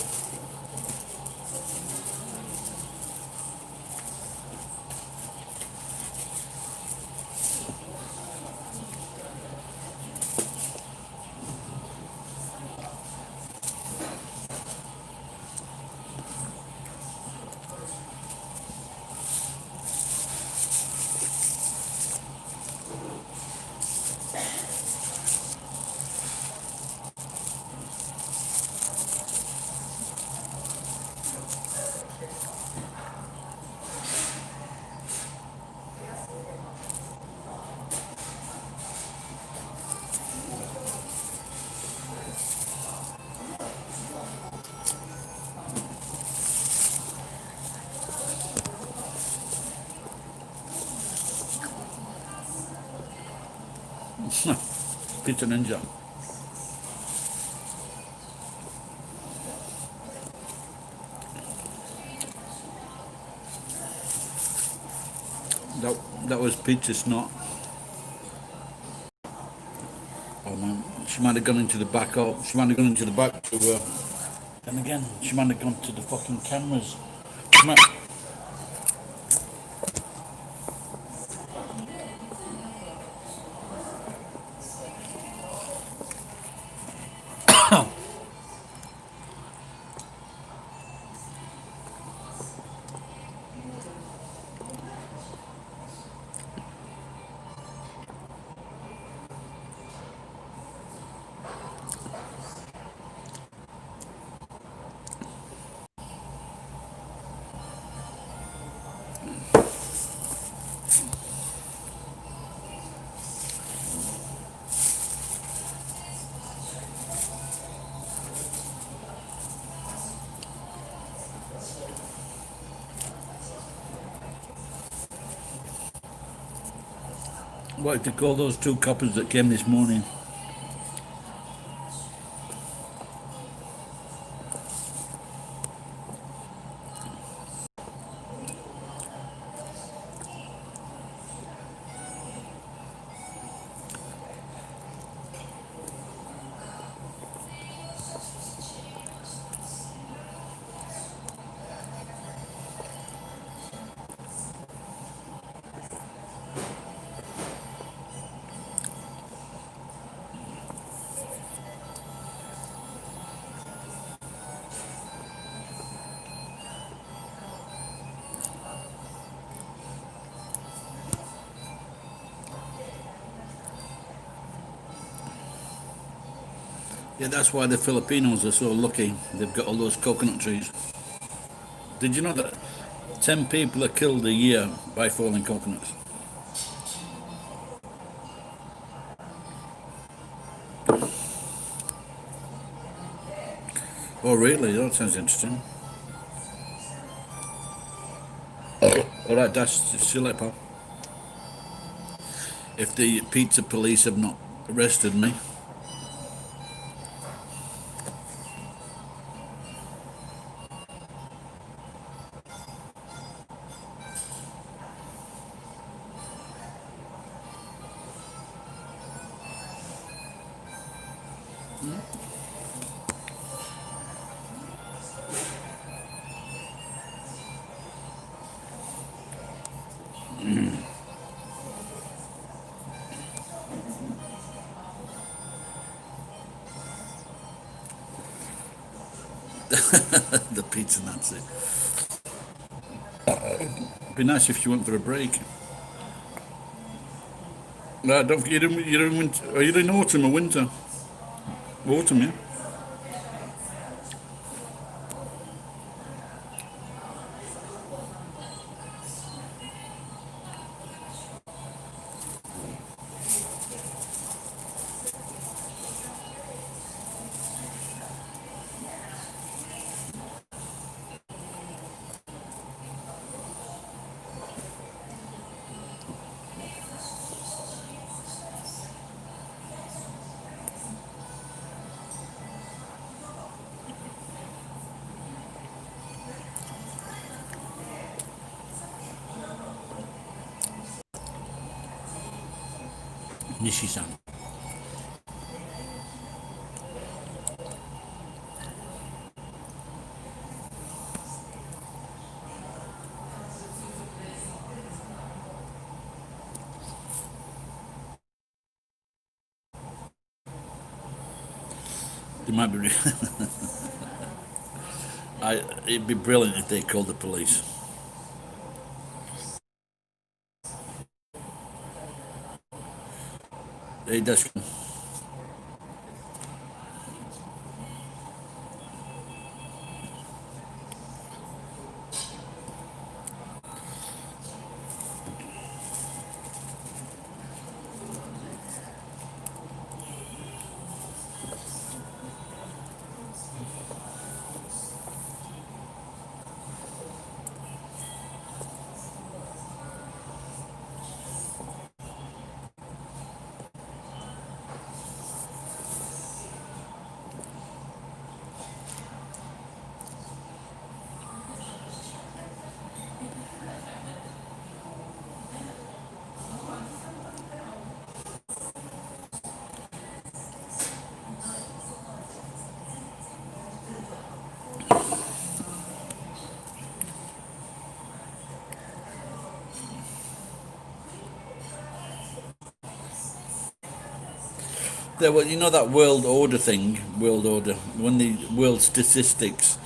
Pizza Ninja. That that was Pizza Snot. Oh man, she might have gone into the back. Oh, she might have gone into the back to. And again, she might have gone to the fucking cameras. She might, what to call those two coppers that came this morning? Yeah, that's why the Filipinos are so lucky. They've got all those coconut trees. Did you know that 10 people are killed a year by falling coconuts? Oh, really? That sounds interesting. All right, that's still it, pal. If the pizza police have not arrested me, the pizza Nazi. It'd be nice if she went for a break. No, don't forget, you're in winter. Are you in autumn or winter? Autumn, yeah. Nishi-san. They might be. It'd be brilliant if they called the police. Hey, that's There was, you know, that world order thing, world order, when the world statistics,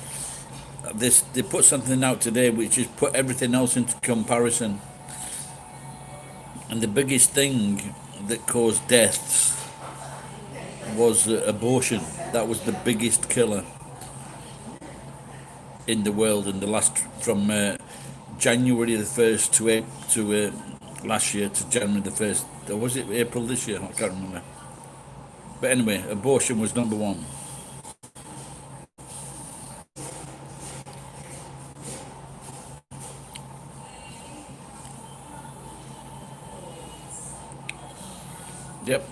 this they put something out today which is put everything else into comparison, and the biggest thing that caused deaths was abortion. That was the biggest killer in the world in the last from January the 1st to last year to January the 1st. Or was it April this year? I can't remember. But anyway, abortion was number one. Yep,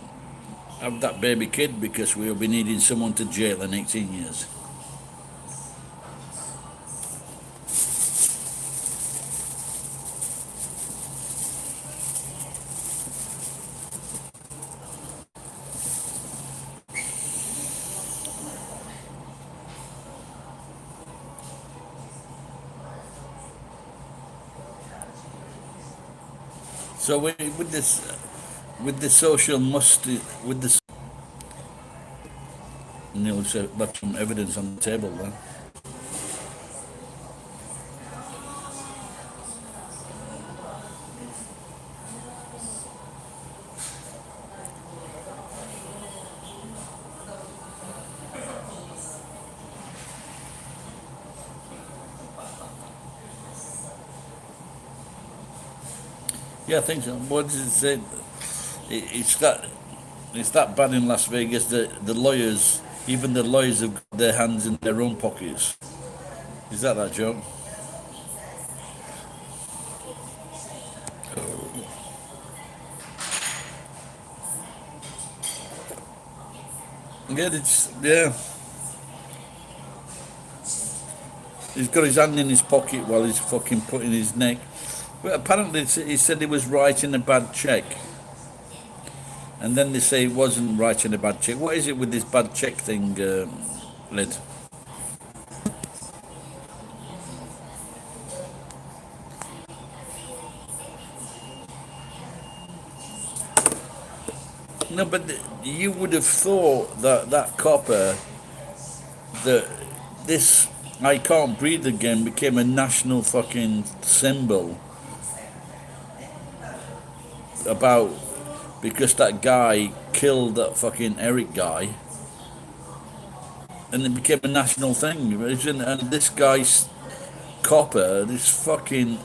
have that baby kid because we'll be needing someone to jail in 18 years. So with this, with the social must, with the Neil left some evidence on the table there. Yeah, I think so. What does it say? It's that bad in Las Vegas that the lawyers, even the lawyers, have got their hands in their own pockets. Is that joke? Yeah, yeah. He's got his hand in his pocket while he's fucking putting his neck. But apparently he said he was writing a bad check. And then they say he wasn't writing a bad check. What is it with this bad check thing, Lid? No, but you would have thought that that copper, that this I Can't Breathe Again became a national fucking symbol about, because that guy killed that fucking Eric guy, and it became a national thing. And this guy's copper, this fucking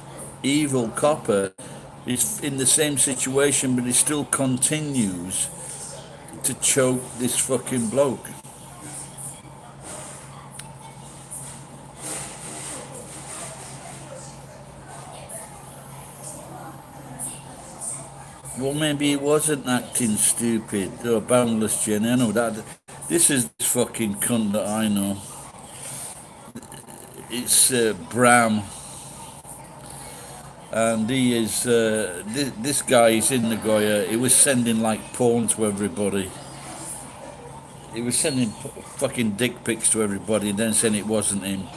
evil copper, is in the same situation, but he still continues to choke this fucking bloke. Well, maybe he wasn't acting stupid or boundless Jen. I know that. This is this fucking cunt that I know. It's Bram, and he is this guy is in Nagoya. He was sending like porn to everybody. He was sending fucking dick pics to everybody, and then saying it wasn't him.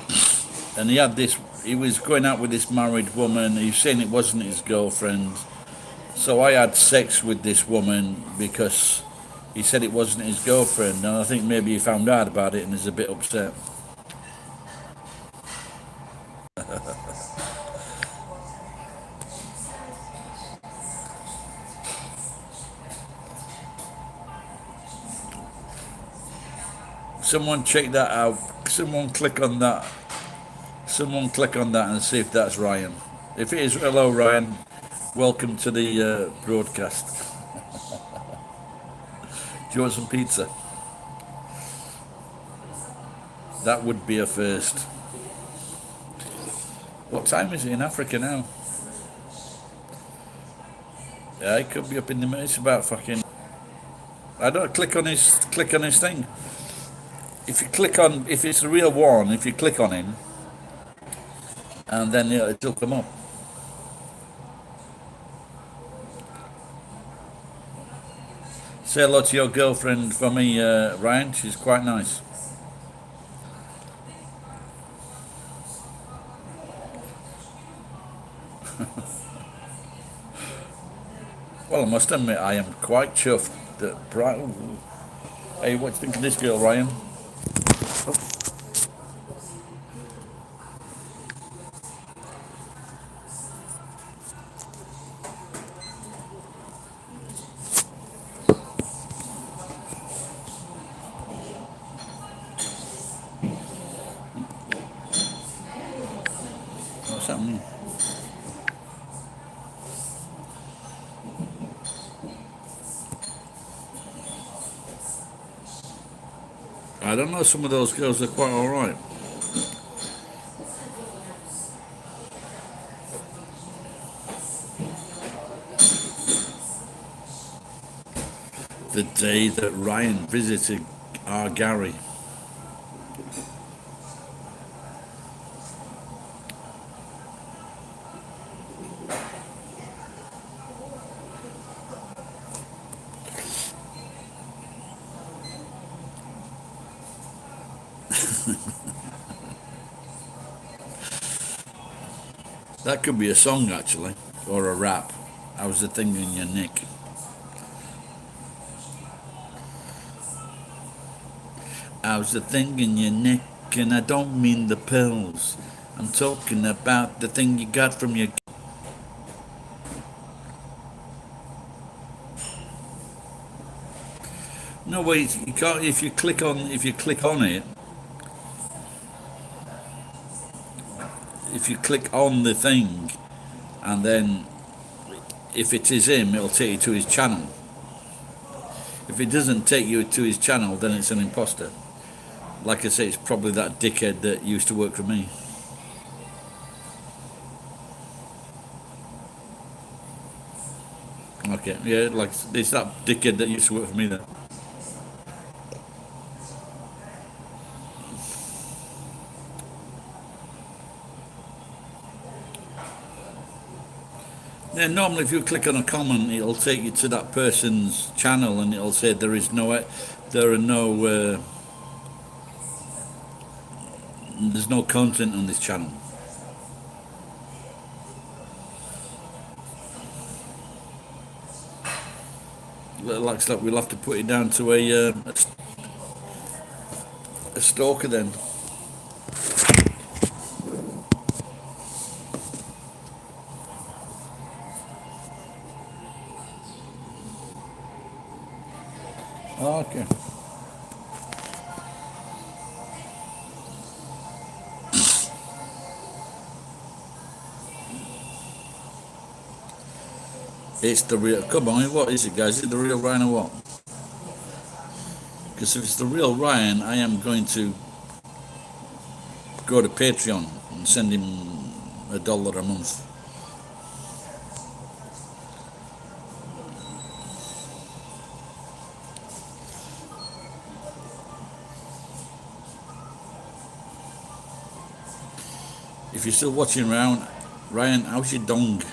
And he had this. He was going out with this married woman. He was saying it wasn't his girlfriend. So I had sex with this woman because he said it wasn't his girlfriend, and I think maybe he found out about it and is a bit upset. Someone check that out. Someone click on that. Someone click on that and see if that's Ryan. If it is, hello Ryan. Welcome to the broadcast. Do you want some pizza? That would be a first. What time is it in Africa now? Yeah, it could be up in the middle. It's about fucking. I don't click on his thing. If you click on, if it's a real one, if you click on him, and then it'll come up. Say hello to your girlfriend for me, Ryan. She's quite nice. Well, I must admit, I am quite chuffed that Brian. Hey, what do you think of this girl, Ryan? What's happening? I don't know, some of those girls are quite alright. The day that Ryan visited our Gary. That could be a song, actually, or a rap. How's the thing in your neck? How's the thing in your neck? And I don't mean the pills. I'm talking about the thing you got from your. No, wait. You can't. If you click on, it, if you click on the thing, and then if it is him, it'll take you to his channel. If it doesn't take you to his channel, then it's an imposter. Like I say, it's probably that dickhead that used to work for me. Okay, yeah, like it's that dickhead that used to work for me then. Yeah, normally if you click on a comment, it'll take you to that person's channel, and it'll say there are no, there's no content on this channel. Looks like we'll have to put it down to a stalker then. Oh, okay. It's the real. Come on, what is it, guys? Is it the real Ryan or what? Because if it's the real Ryan, I am going to go to Patreon and send him $1 a month. If you're still watching around, Ryan, how's your dong?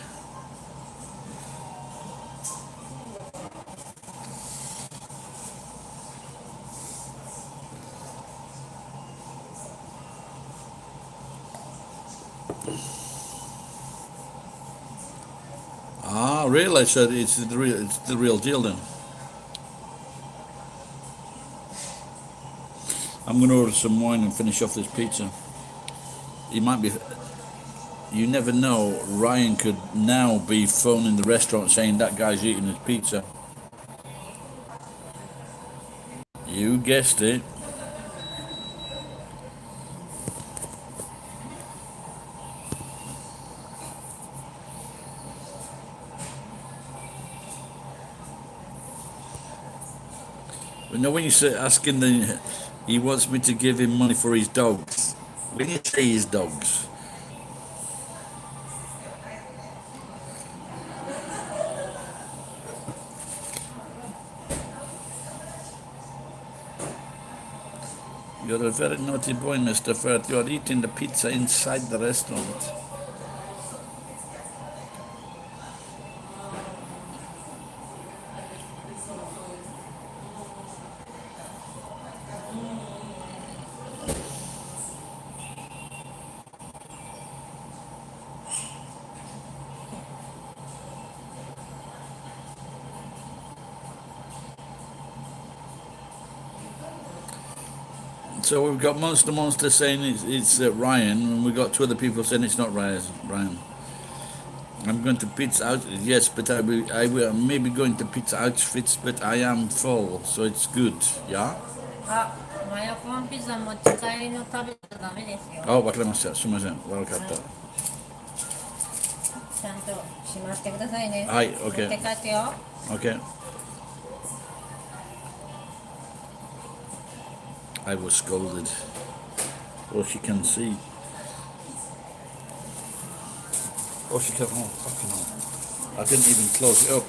Ah, really? So it's the real deal then. I'm going to order some wine and finish off this pizza. He might be. You never know. Ryan could now be phoning the restaurant saying that guy's eating his pizza. You guessed it. But no, when you say asking he wants me to give him money for his dogs. When you say his dogs, you're a very naughty boy, Mr. Firth. You're eating the pizza inside the restaurant. So we've got Monster saying it's Ryan, and we've got two other people saying it's not Ryan. I'm going to Pizza Out. Yes, but I will maybe going to Pizza Outfits, but I am full, so it's good. Yeah. あ、マヤコンピザ持ち帰りの食べちゃダメですよ。あ、わかりました。すみません。悪かっはい。た。ちゃんとしまってくださいね。はい、持って OK。帰ってよ。OK. I was scolded. Oh, she can see. Oh, she can. Oh, fucking hell. I didn't even close it up.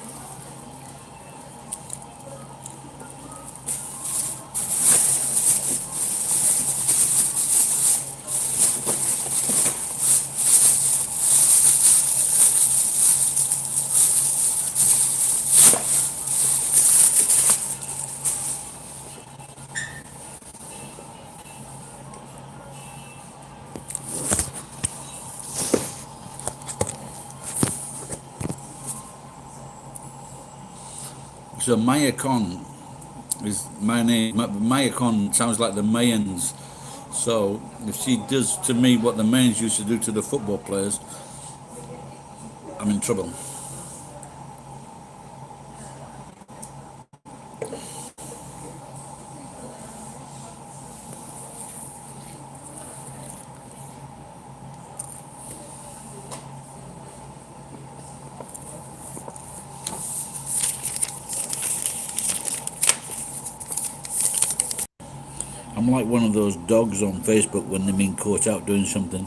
So Mayakon is my name. Mayakon sounds like the Mayans. So if she does to me what the Mayans used to do to the football players, I'm in trouble. I'm like one of those dogs on Facebook when they're being caught out doing something.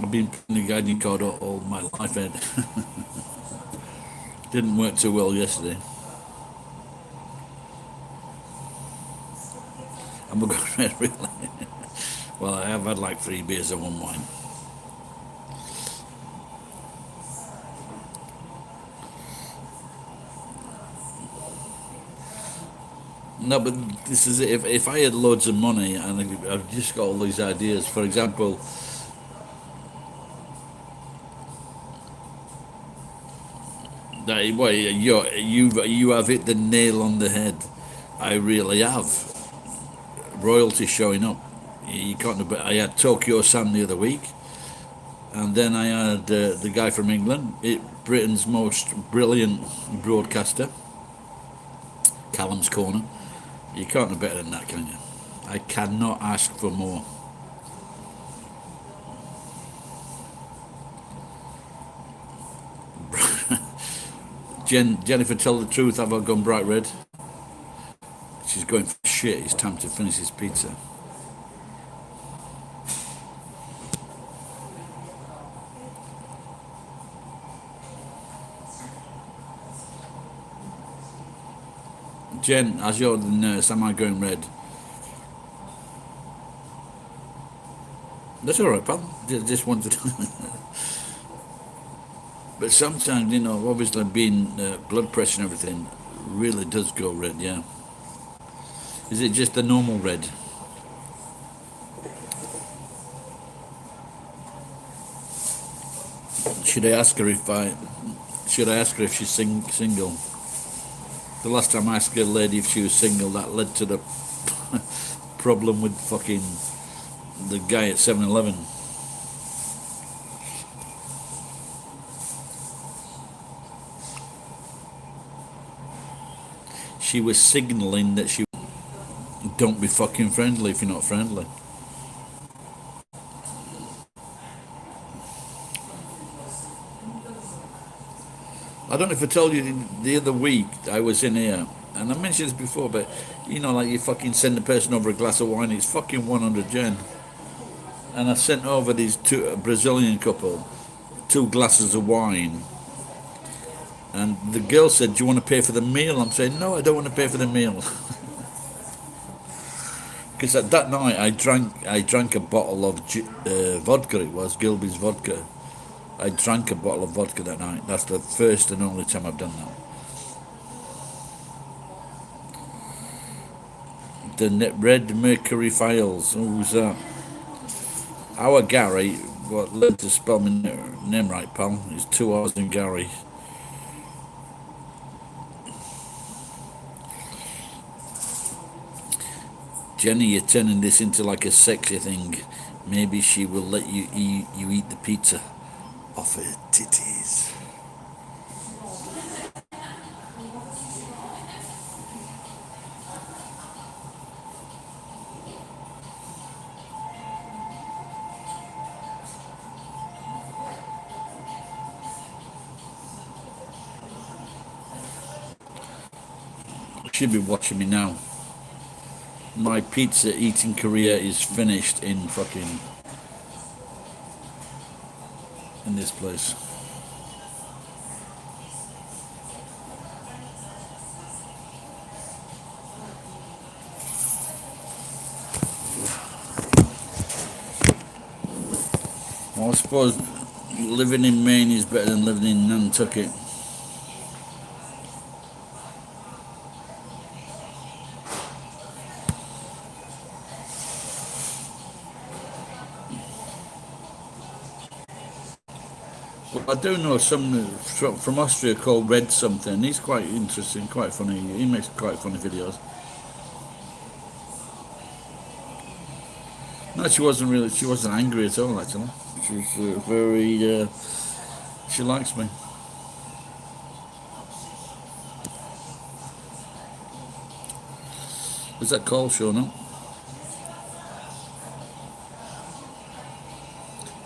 I've been playing the guiding card all my life, Ed. Didn't work too well yesterday. I'm a good red, really. Well, I have had like 3 beers and 1 wine. No, but this is it. If I had loads of money and I've just got all these ideas, for example, that well, you have hit the nail on the head. I really have. Royalty showing up. You can't. But I had Tokyo Sam the other week, and then I had the guy from England, Britain's most brilliant broadcaster, Callum's Corner. You can't do better than that, can you? I cannot ask for more. Jennifer, tell the truth. Have I gone bright red? She's going for shit. It's time to finish this pizza. Jen, as you're the nurse, am I going red? That's all right, pal. Just wanted to. But sometimes, obviously being blood pressure and everything really does go red, yeah. Is it just the normal red? Should I ask her if she's single? The last time I asked a lady if she was single, that led to the problem with fucking the guy at 7-Eleven. She was signalling that she don't be fucking friendly if you're not friendly. I don't know if I told you the other week I was in here, and I mentioned this before, but like you fucking send the person over a glass of wine, it's fucking 100 yen. And I sent over these two a Brazilian couple 2 glasses of wine, and the girl said, "Do you want to pay for the meal?" I'm saying, "No, I don't want to pay for the meal." Because that night I drank a bottle of vodka. It was Gilby's vodka, I drank a bottle of vodka that night. That's the first and only time I've done that. The Red Mercury Files. Who's that? Our Gary, what, learn to spell my name right, pal. It's 2 hours and Gary. Jenny, you're turning this into like a sexy thing. Maybe she will let you eat the pizza off her titties. She'll be watching me now. My pizza eating career is finished in this place. Well, I suppose living in Maine is better than living in Nantucket. Well, I do know some from Austria called Red something. He's quite interesting, quite funny. He makes quite funny videos. No, she wasn't angry at all, actually. She was very, she likes me. Is that call show, no?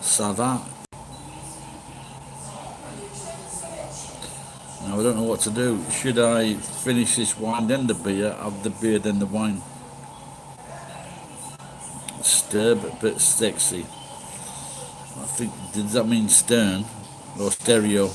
Ça va? Now I don't know what to do. Should I finish this wine, then the beer, have the beer, then the wine? Stir, but a bit sexy. I think, does that mean stern or stereo?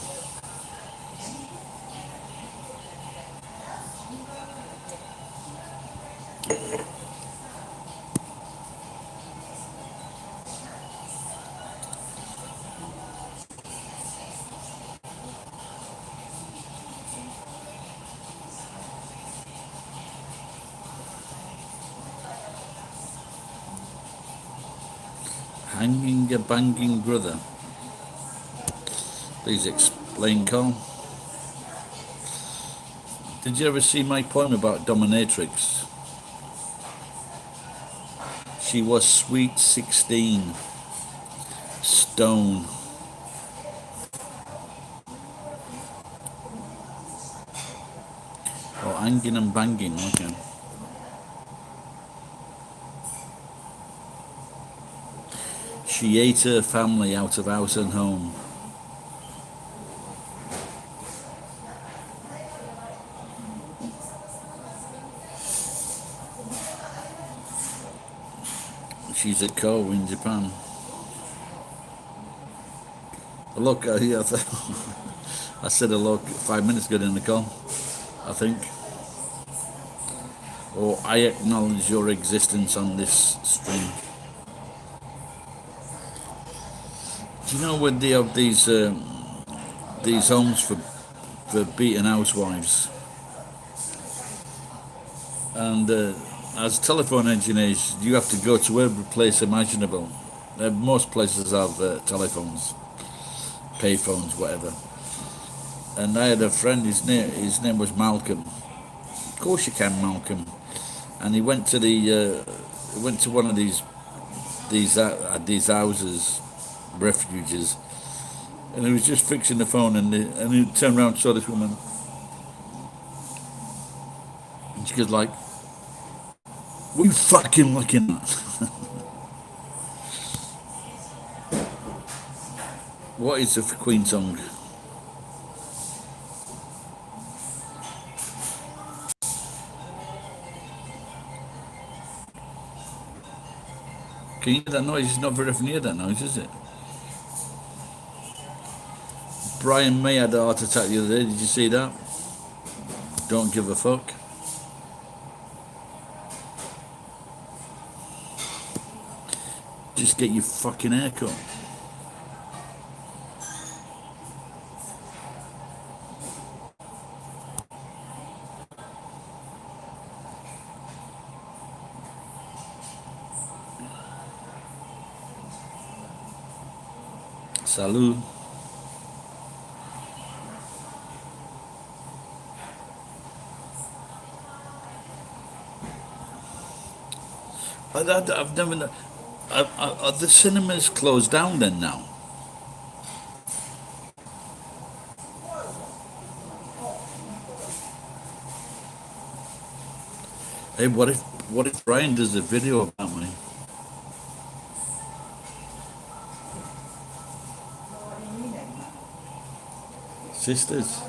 Hanging a banging brother. Please explain, Carl. Did you ever see my poem about dominatrix? She was sweet 16, stone. Oh, hanging and banging, okay. She ate her family out of house and home. She's a co in Japan. Look, yeah, I said hello 5 minutes ago in the call, I think. Or I acknowledge your existence on this stream. Do you know when they have these homes for beaten housewives? And as telephone engineers, you have to go to every place imaginable. Most places have telephones, payphones, whatever. And I had a friend. His name was Malcolm. Of course you can, Malcolm. And he went to one of these houses, refuges, and he was just fixing the phone, and he turned around and saw this woman, and she goes like, "What are you fucking looking at?" What is the Queen song? Can you hear that noise? It's not very often hear that noise, is it? Brian May had a heart attack the other day. Did you see that? Don't give a fuck. Just get your fucking hair cut. Salut. I've never. Are the cinemas closed down then now? Hey, what if Brian does a video about me? Sisters.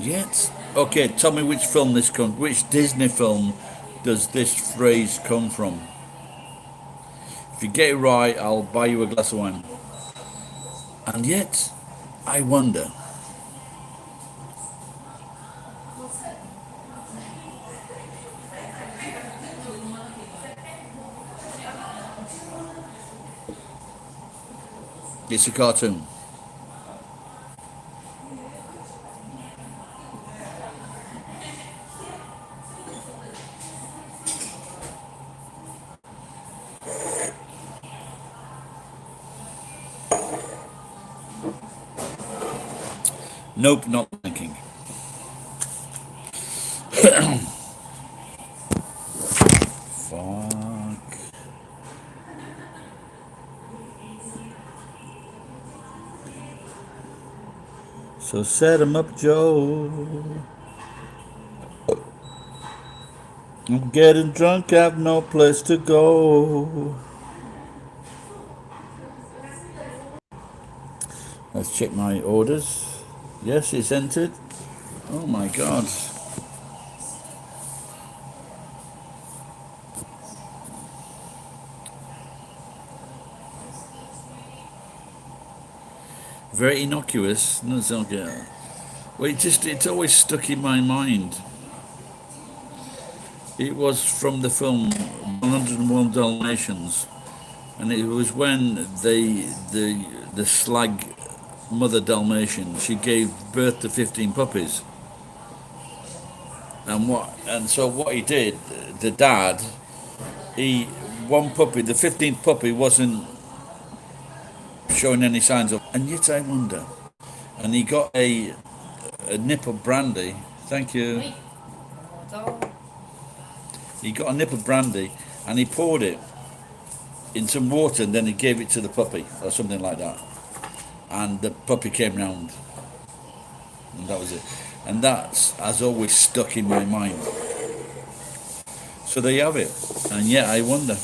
Yet. Okay, tell me which film this comes. Which Disney film does this phrase come from? If you get it right, I'll buy you a glass of wine. And yet, I wonder. It's a cartoon. Nope, not thinking. Fuck. So set him up, Joe. I'm getting drunk, have no place to go. Let's check my orders. Yes, it's entered. Oh my god. Very innocuous. No, it's okay. Well, it's always stuck in my mind. It was from the film 101 Dalmatians, and it was when the slag mother Dalmatian, she gave birth to 15 puppies. And so what he did, the dad, he one puppy, the 15th puppy wasn't showing any signs of, and yet I wonder. And he got a nip of brandy. Thank you. He got a nip of brandy and he poured it in some water and then he gave it to the puppy or something like that. And the puppy came round. And that was it. And that has always stuck in my mind. So there you have it. And yet I wonder.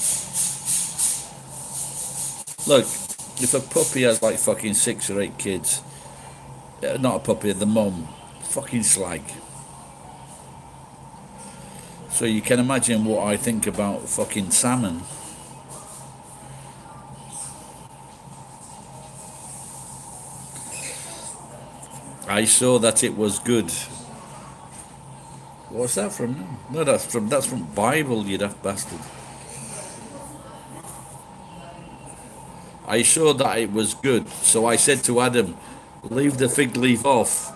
Look, if a puppy has like fucking 6 or 8 kids, not a puppy, the mum, fucking slag. So you can imagine what I think about fucking salmon. I saw that it was good. What's that from? No, that's from Bible, you daft bastard. I saw that it was good, so I said to Adam, leave the fig leaf off.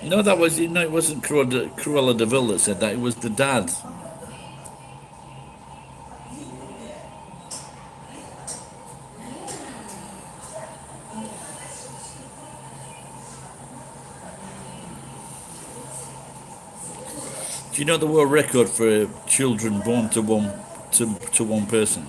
No, it wasn't Cruella de Vil that said that. It was the dad. Do you know the world record for children born to one person?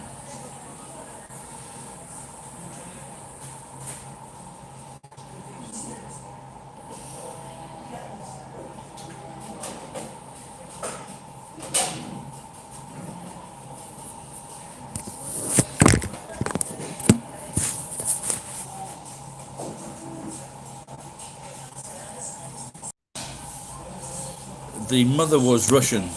The mother was Russian.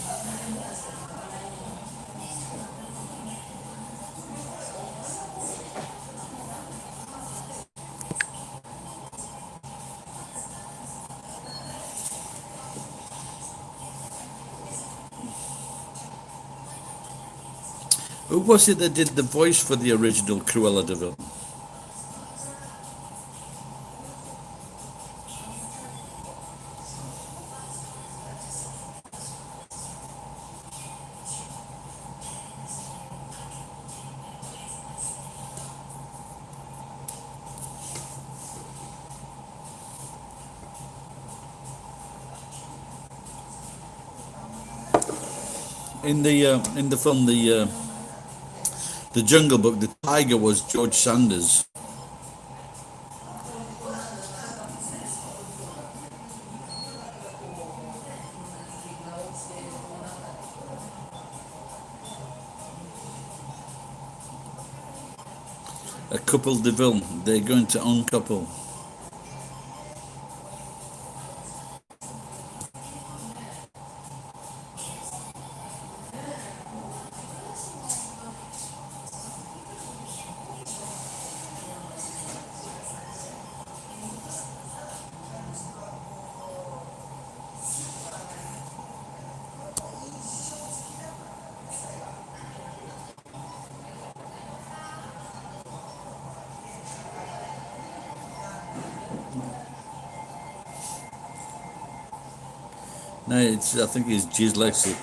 Who was it that did the voice for the original Cruella de Vil? In the film the Jungle Book, the tiger was George Sanders. A couple de Vil. They're going to uncouple. No, I think he's dyslexic.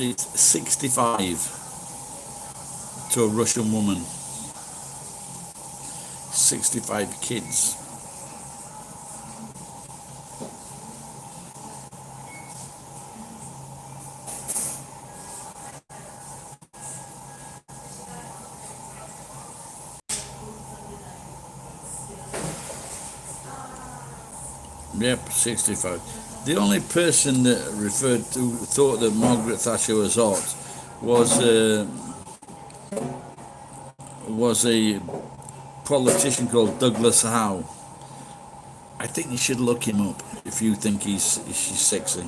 It's 65 to a Russian woman. 65 kids. Yep, 65. The only person that thought that Margaret Thatcher was hot was a politician called Douglas Howe. I think you should look him up if you think she's sexy.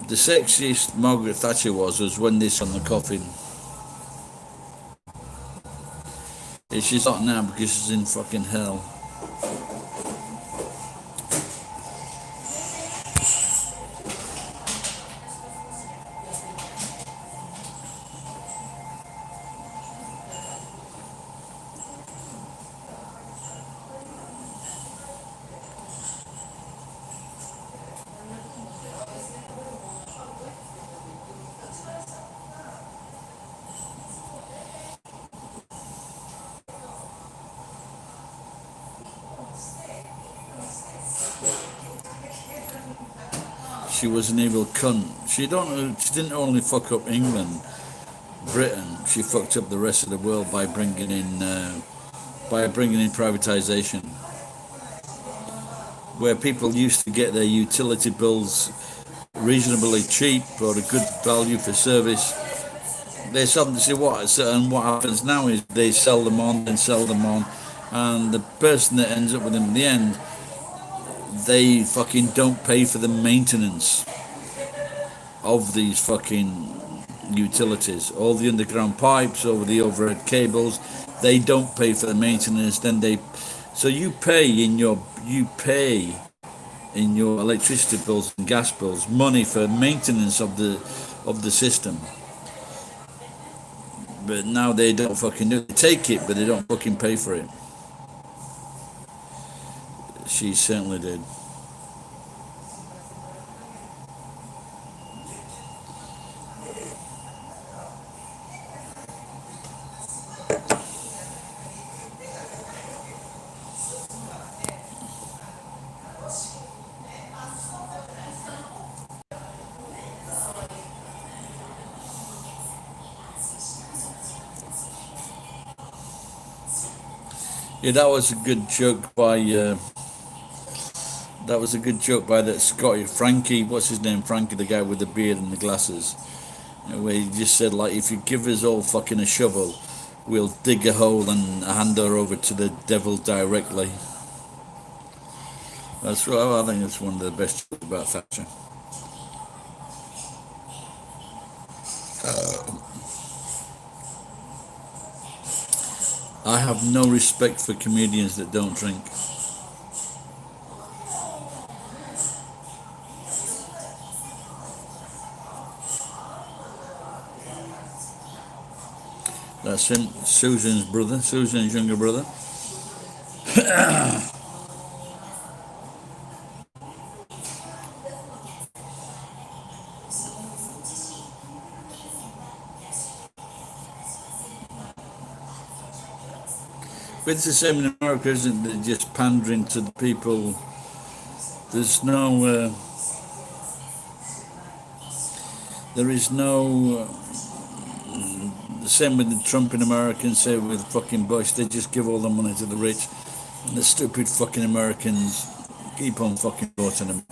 The sexiest Margaret Thatcher was when this on the coffin. She's hot now because she's in fucking hell. She was an evil cunt. She didn't only fuck up England, Britain. She fucked up the rest of the world by bringing in privatisation, where people used to get their utility bills reasonably cheap or a good value for service. They suddenly see what happens now is they sell them on, and the person that ends up with them in the end, they fucking don't pay for the maintenance of these fucking utilities. All the underground pipes over the overhead cables, they don't pay for the maintenance. So you pay in your electricity bills and gas bills money for maintenance of the system. But now they don't fucking do it. They take it, but they don't fucking pay for it. She certainly did. Yeah, that was a good joke by That was a good joke by that Scotty Frankie. What's his name? Frankie, the guy with the beard and the glasses. Where he just said, like, if you give us all fucking a shovel, we'll dig a hole and hand her over to the devil directly. That's right. I think that's one of the best jokes about Thatcher. I have no respect for comedians that don't drink. That's him, Susan's brother, Susan's younger brother. But it's the same in America, isn't it? They're just pandering to the people. There's no, there is no, the same with the Trump in America and say with fucking Bush, they just give all the money to the rich. And the stupid fucking Americans keep on fucking voting them.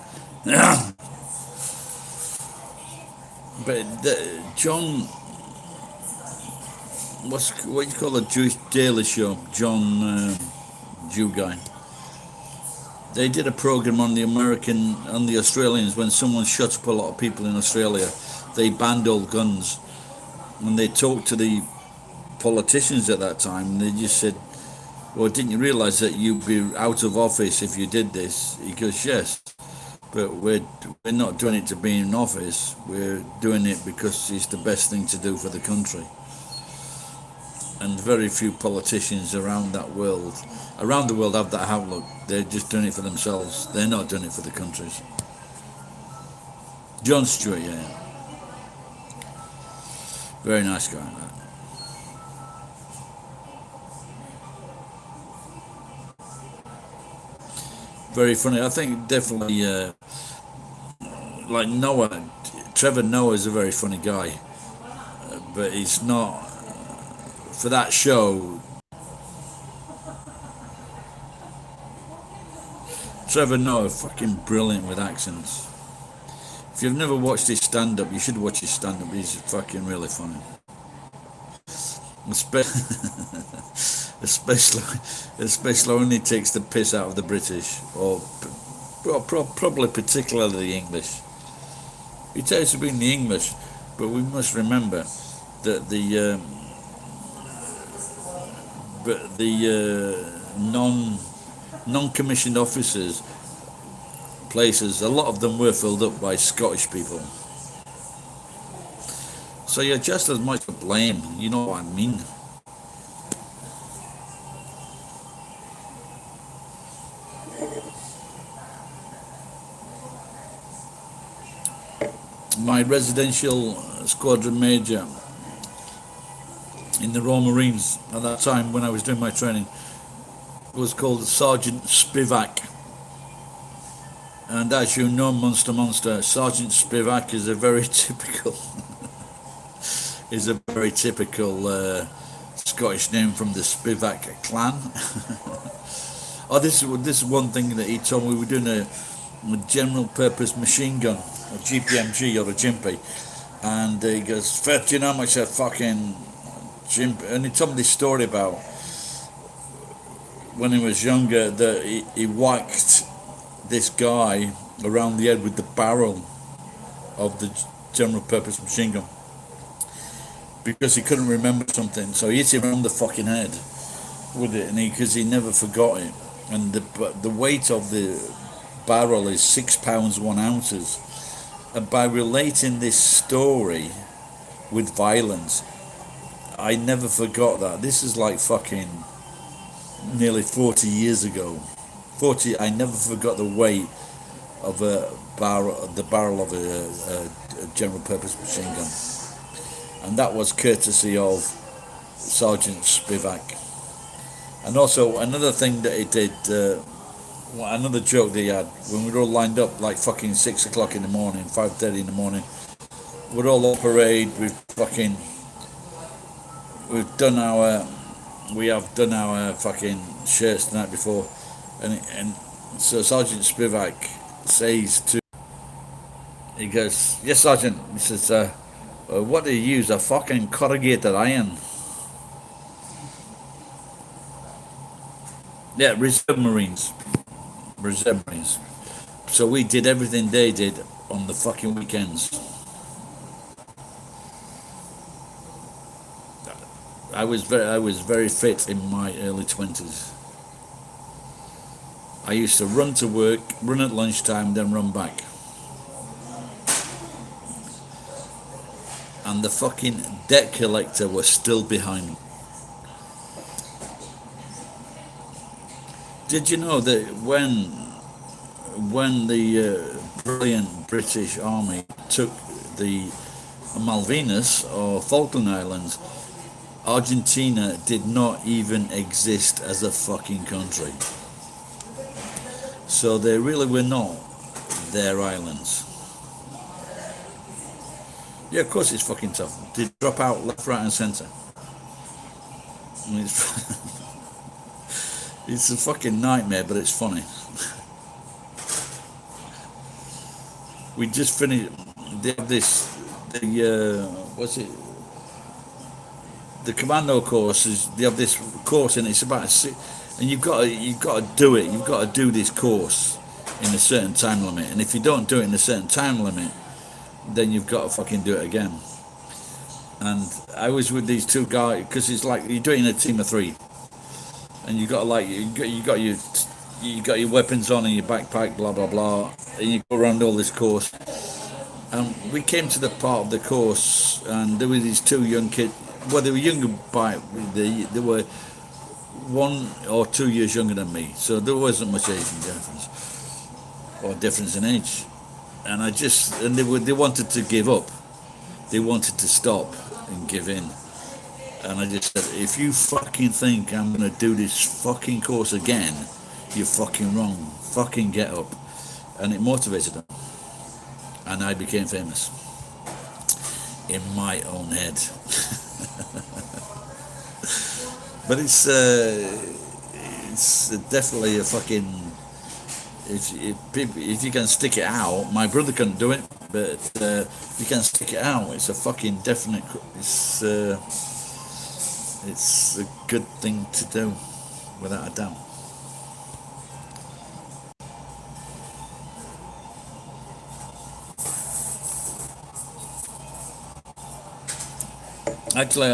But John, what you call a Jewish Daily Show, John Jew guy. They did a program on the Australians when someone shot up a lot of people in Australia. They banned all guns. When they talked to the politicians at that time, they just said, well, didn't you realise that you'd be out of office if you did this? He goes, yes, but we're not doing it to be in office. We're doing it because it's the best thing to do for the country. And very few politicians around the world have that outlook. They're just doing it for themselves. They're not doing it for the countries. John Stewart, yeah. Very nice guy. Very funny. I think definitely, like Noah, Trevor Noah is a very funny guy, but he's not, for that show, Trevor Noah, fucking brilliant with accents. If you've never watched his stand-up, you should watch his stand-up. He's fucking really funny. Especially when he takes the piss out of the British, or probably particularly the English. He tends to be in the English, but we must remember that the non-commissioned officers places, a lot of them were filled up by Scottish people. So you're just as much to blame, you know what I mean? My residential squadron major in the Royal Marines at that time when I was doing my training was called Sergeant Spivak. And as you know, Monster, Sergeant Spivak is a very typical Scottish name from the Spivak clan. Oh, this is one thing that he told me. We were doing a general purpose machine gun, a GPMG or a Jimpy, and he goes, "Fett, do you know how much a fucking Jimpy?" And he told me this story about when he was younger that he whacked this guy around the head with the barrel of the general purpose machine gun because he couldn't remember something, so he hit him around the fucking head with it, and because he never forgot it. And the weight of the barrel is 6 pounds 1 ounces, and by relating this story with violence, I never forgot that. This is like fucking nearly 40 years ago. I never forgot the weight of the barrel of a general purpose machine gun, and that was courtesy of Sergeant Spivak. And also another thing that he did, another joke they had when we were all lined up like fucking 6 o'clock in the morning, 5:30 in the morning. We're all on parade. We have done our fucking shirts the night before, and So Sergeant Spivak says to, he goes, yes, Sergeant. He says, what do you use? A fucking corrugated iron. Yeah, reserve Marines. Reserve Marines. So we did everything they did on the fucking weekends. I was very fit in my early 20s. I used to run to work, run at lunchtime, then run back. And the fucking debt collector was still behind me. Did you know that when the brilliant British Army took the Malvinas or Falkland Islands, Argentina did not even exist as a fucking country. So they really were not their islands. Yeah, of course it's fucking tough. They drop out left, right and centre. I mean, it's a fucking nightmare, but it's funny. We just finished. They have this. What's it? The commando course is. They have this course, and it's about and you've got to do it. You've got to do this course in a certain time limit, and if you don't do it in a certain time limit, then you've got to fucking do it again. And I was with these two guys because it's like you do it in a team of three, and you got to like you got your weapons on in your backpack, blah blah blah, and you go around all this course. And we came to the part of the course, and there were these two young kids. Well, they were younger by they were 1 or 2 years younger than me, so there wasn't much age difference or difference in age. And they wanted to give up. They wanted to stop and give in. And I just said, if you fucking think I'm gonna do this fucking course again, you're fucking wrong. Fucking get up. And it motivated them. And I became famous. In my own head. But it's definitely a fucking, if you can stick it out, my brother couldn't do it, but if you can stick it out, it's a fucking definite, it's a good thing to do, without a doubt. Actually,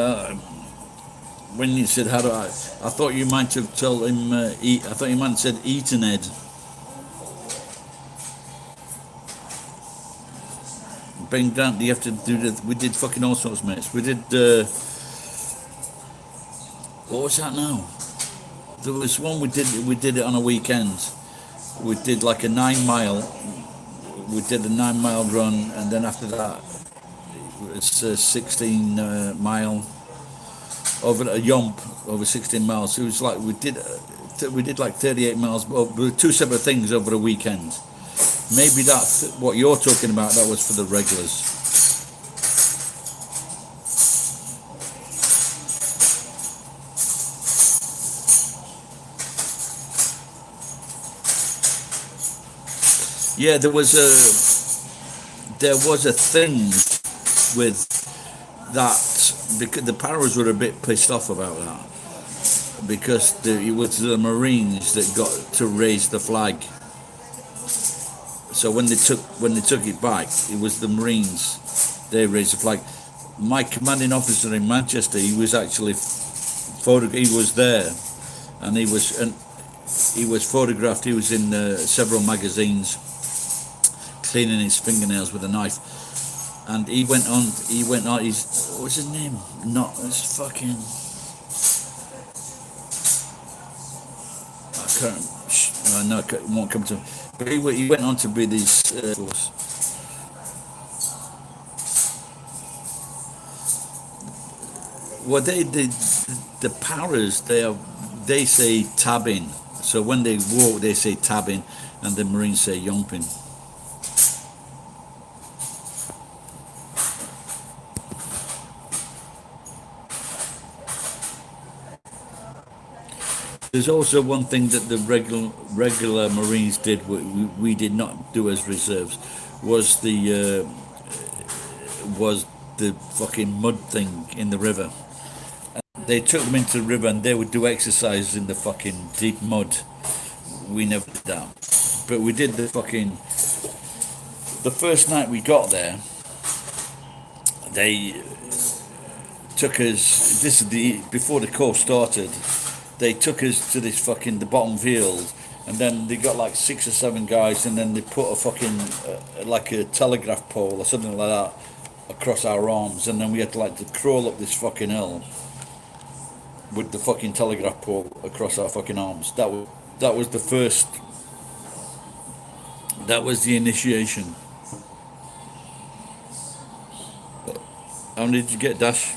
when you said how do I thought you might have told him eat. I thought you might have said eaten Ed. Ben Grant, you have to do the. We did fucking all sorts, mates. We did. What was that now? There was one we did. We did it on a weekend. We did like a 9 mile. We did a 9 mile run, and then after that, it's a 16 mile over a yomp over 16 miles. So it was like we did like 38 miles, but two separate things over a weekend. Maybe that's what you're talking about. That was for the regulars. Yeah, there was a thing with that because the Paras were a bit pissed off about that because it was the Marines that got to raise the flag. So when they took it back, it was the Marines. They raised the flag. My commanding officer in Manchester, he was actually he was there, and he was photographed. He was in several magazines, cleaning his fingernails with a knife, and he went on. What was his name? Not it's fucking. I can't. No, it won't come to. But he went on to be this force. Well, the Paras they say tabbing. So when they walk, they say tabbing, and the Marines say yomping. There's also one thing that the regular Marines did, we did not do as reserves, was was the fucking mud thing in the river. They took them into the river and they would do exercises in the fucking deep mud. We never did that, but we did the first night we got there. They took us. This is before the course started. They took us to this the bottom field, and then they got like 6 or 7 guys, and then they put a like a telegraph pole or something like that across our arms, and then we had to crawl up this fucking hill with the fucking telegraph pole across our fucking arms. That was the first. That was the initiation. How many did you get, Dash?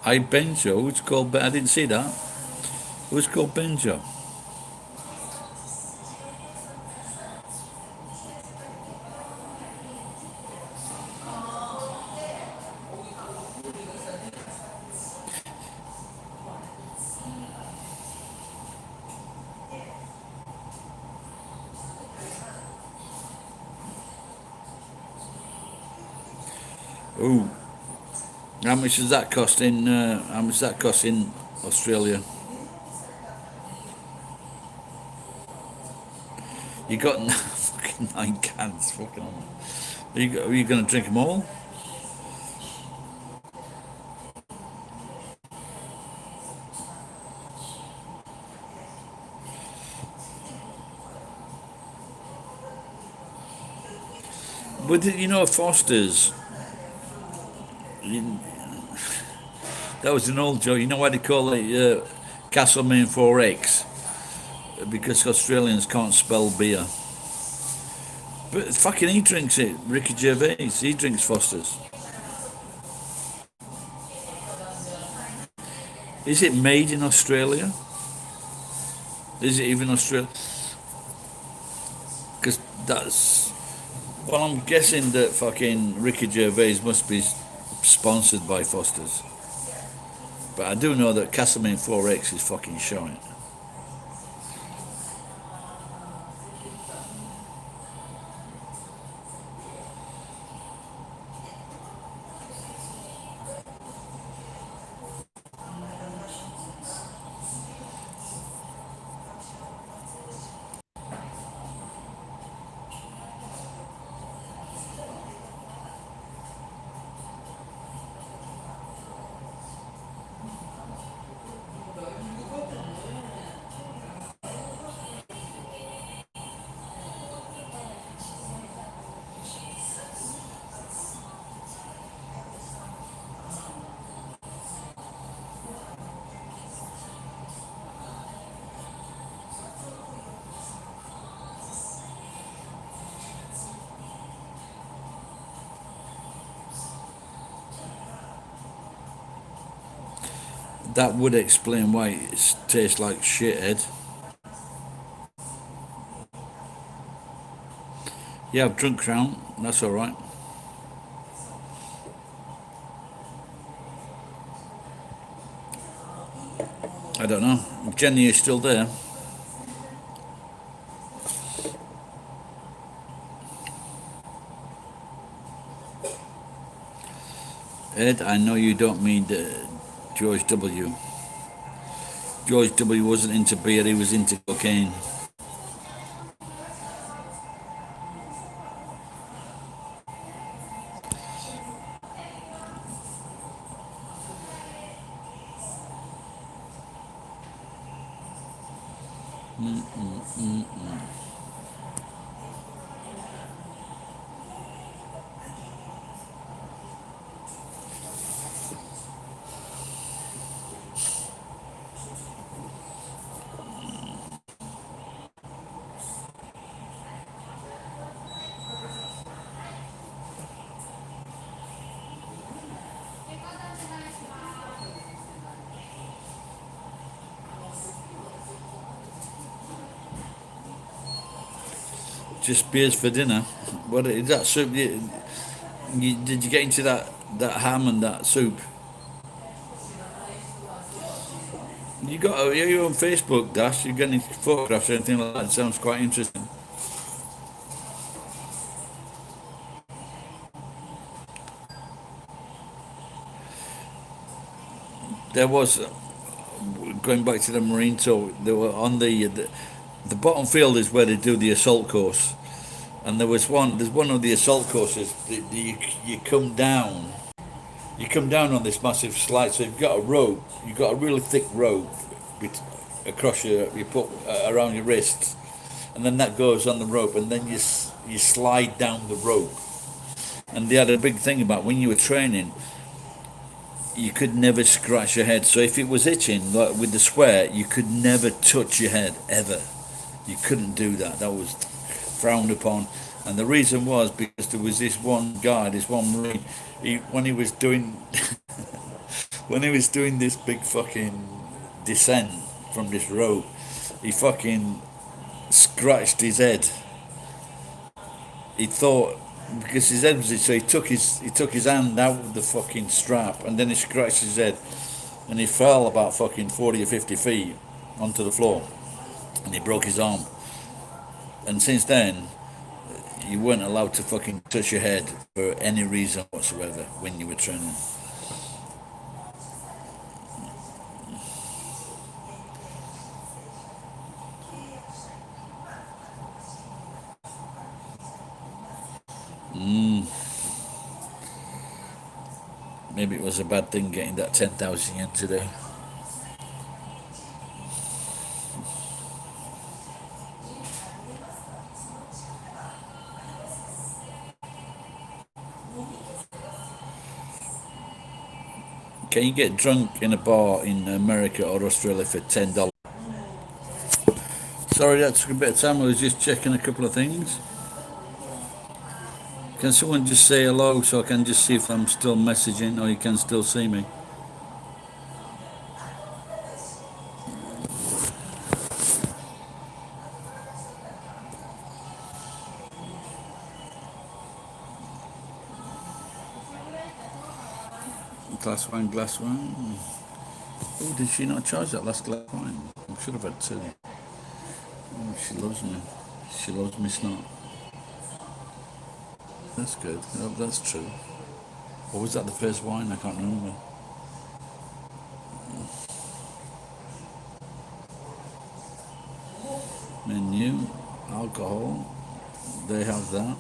I Benjo. It's called. I didn't see that. Who's called Benjo? Ooh. How much does that cost in? How much does that cost in Australia? You got fucking 9 cans. Fucking. Are you going to drink them all? But you know, Foster's. That was an old joke. You know why they call it Castlemaine 4X? Because Australians can't spell beer. But fucking he drinks it. Ricky Gervais, he drinks Foster's. Is it made in Australia? Is it even Australia? Because that's. Well, I'm guessing that fucking Ricky Gervais must be sponsored by Foster's. But I do know that Castlemaine 4X is fucking showing. That would explain why it tastes like shit, Ed. Yeah, I've drunk Crown. That's all right. I don't know. Jenny is still there. Ed, I know you don't mean George W. George W wasn't into beer, he was into cocaine. Just beers for dinner. What is that soup? Did you get into that ham and that soup? You got are you on Facebook, Dash? You got any photographs or anything like that? It sounds quite interesting. There was going back to the marine tour. They were on the bottom field is where they do the assault course, and there's one of the assault courses that you come down. You come down on this massive slide, so you've got a rope. You've got a really thick rope across you put around your wrists, and then that goes on the rope, and then you slide down the rope. And they had a big thing about when you were training, you could never scratch your head. So if it was itching, like with the swear, you could never touch your head ever. You couldn't do that. That was frowned upon. And the reason was because there was this one guy, this one marine. When he was doing when he was doing this big fucking descent from this rope, he fucking scratched his head. He thought because his head was itchy, so he took his hand out of the fucking strap and then he scratched his head and he fell about fucking 40 or 50 feet onto the floor and he broke his arm. And since then, you weren't allowed to fucking touch your head for any reason whatsoever when you were training. Maybe it was a bad thing getting that 10,000 yen today. Can you get drunk in a bar in America or Australia for $10? Sorry, that took a bit of time. I was just checking a couple of things. Can someone just say hello so I can just see if I'm still messaging or you can still see me? Glass wine, glass wine. Oh, did she not charge that last glass wine? I should have had two. Oh, she loves me. She loves me snot. That's good. Oh, that's true. Or was that the first wine? I can't remember. Menu, alcohol. They have that.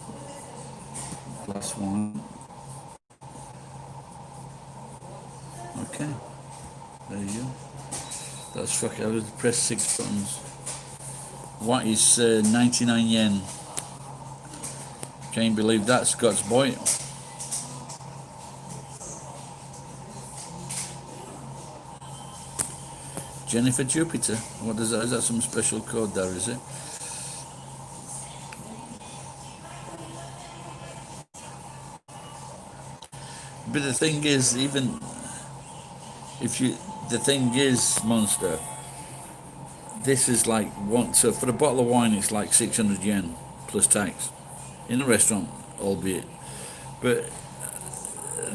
Glass wine. Okay. There you go. That's fucking. I would press 6 buttons. What is 99 yen? Can't believe that, Scots boy. Jennifer Jupiter. What is that? Is that some special code there, is it? But the thing is, even if you, the thing is, Monster, this is like one, so for a bottle of wine, it's like 600 yen plus tax in a restaurant, albeit. But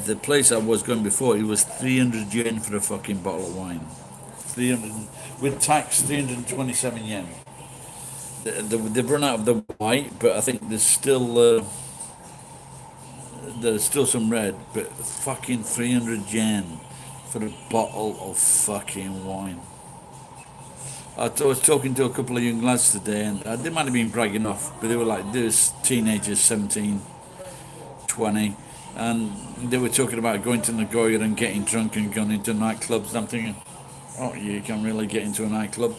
the place I was going before, it was 300 yen for a fucking bottle of wine. 300 with tax, 327 yen. They've run out of the white, but I think there's still some red. But fucking 300 yen for a bottle of fucking wine. I was talking to a couple of young lads today, and they might have been bragging off, but they were like, there's teenagers, 17, 20, and they were talking about going to Nagoya and getting drunk and going into nightclubs. And I'm thinking, oh, you can really get into a nightclub.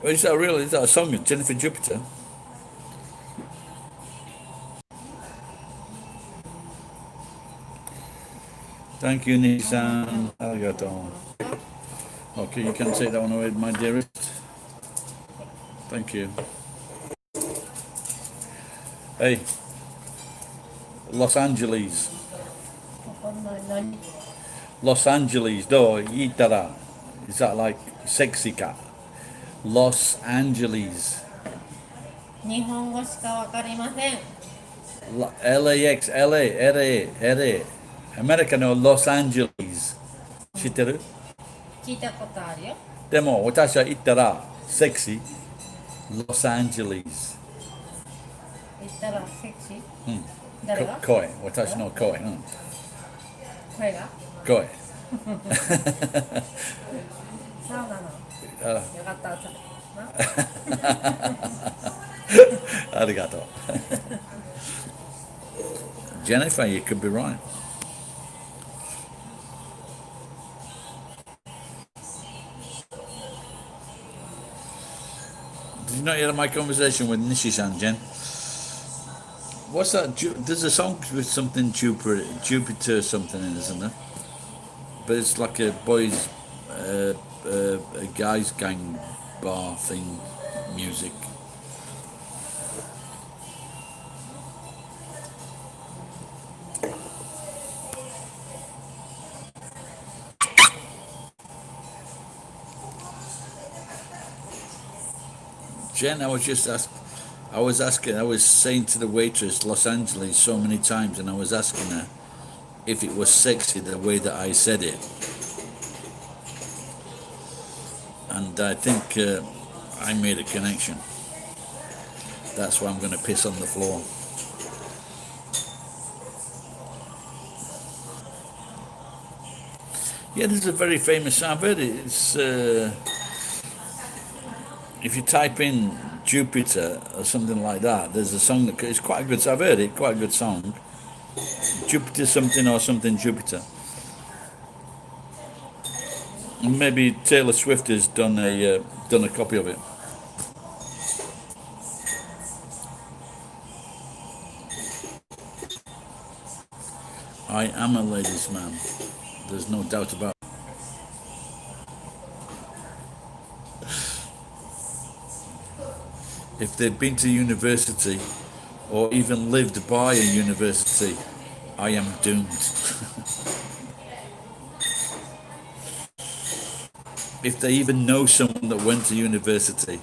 Oh, is that really? Is that a song? Jennifer Jupiter? Thank you, Nissan. Arigato. Okay, you can take that one away, my dearest. Thank you. Hey, Los Angeles. Los Angeles, do, itara. Is that like Sexy ka. Los Angeles. 日本語しかわかりません。LAX, LA, LA, LA. アメリカのロサンゼルス。知ってる？聞いたことあるよ。でも私は言ったら、セクシー、ロサンゼルス。言ったらセクシー。誰が？声、私の声。声が？声。そうなの。よかった。ありがとう。Jennifer, you could be right. Did you not hear my conversation with Nishi-san, Jen? What's that? There's a song with something Jupiter something in, isn't there? But it's like a boys, a guys gang bar thing, music. Jen, I was saying to the waitress Los Angeles so many times, and I was asking her if it was sexy the way that I said it. And I think I made a connection. That's why I'm going to piss on the floor. Yeah, this is a very famous song. I've heard it. It's, if you type in Jupiter or something like that, there's a song that it's quite a good. I've heard it, quite a good song. Jupiter something or something Jupiter. And maybe Taylor Swift has done a copy of it. I am a ladies' man. There's no doubt about it. If they've been to university or even lived by a university, I am doomed. If they even know someone that went to university,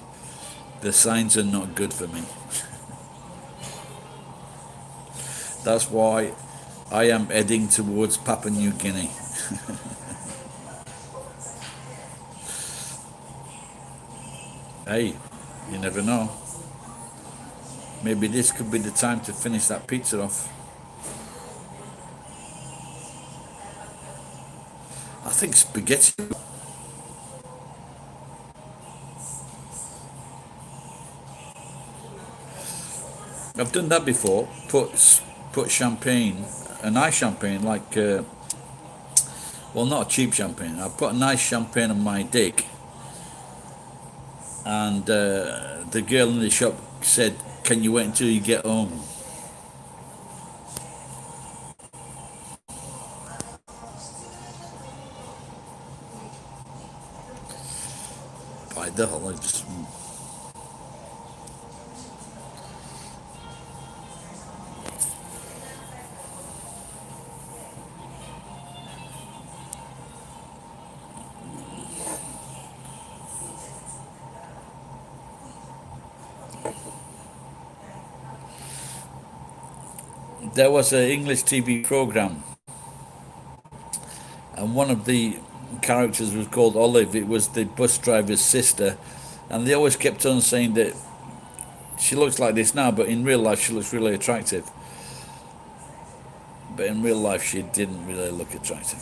the signs are not good for me. That's why I am heading towards Papua New Guinea. Hey, you never know. Maybe this could be the time to finish that pizza off. I think spaghetti. I've done that before. Put champagne, a nice champagne, like well, not a cheap champagne. I put a nice champagne on my dick, and the girl in the shop said, "Can you wait until you get home?" By the hell, I just. There was an English TV program, and one of the characters was called Olive. It was the bus driver's sister, and they always kept on saying that she looks like this now, but in real life she looks really attractive. But in real life she didn't really look attractive.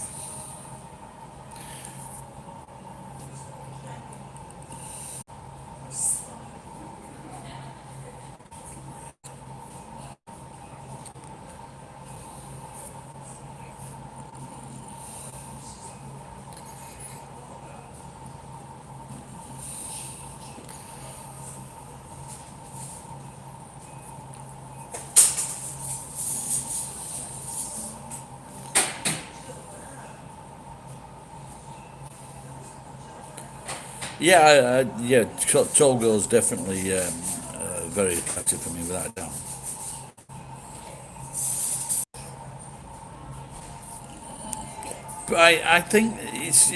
Yeah, yeah, tall girls definitely very attractive for me, without a doubt. But I think it's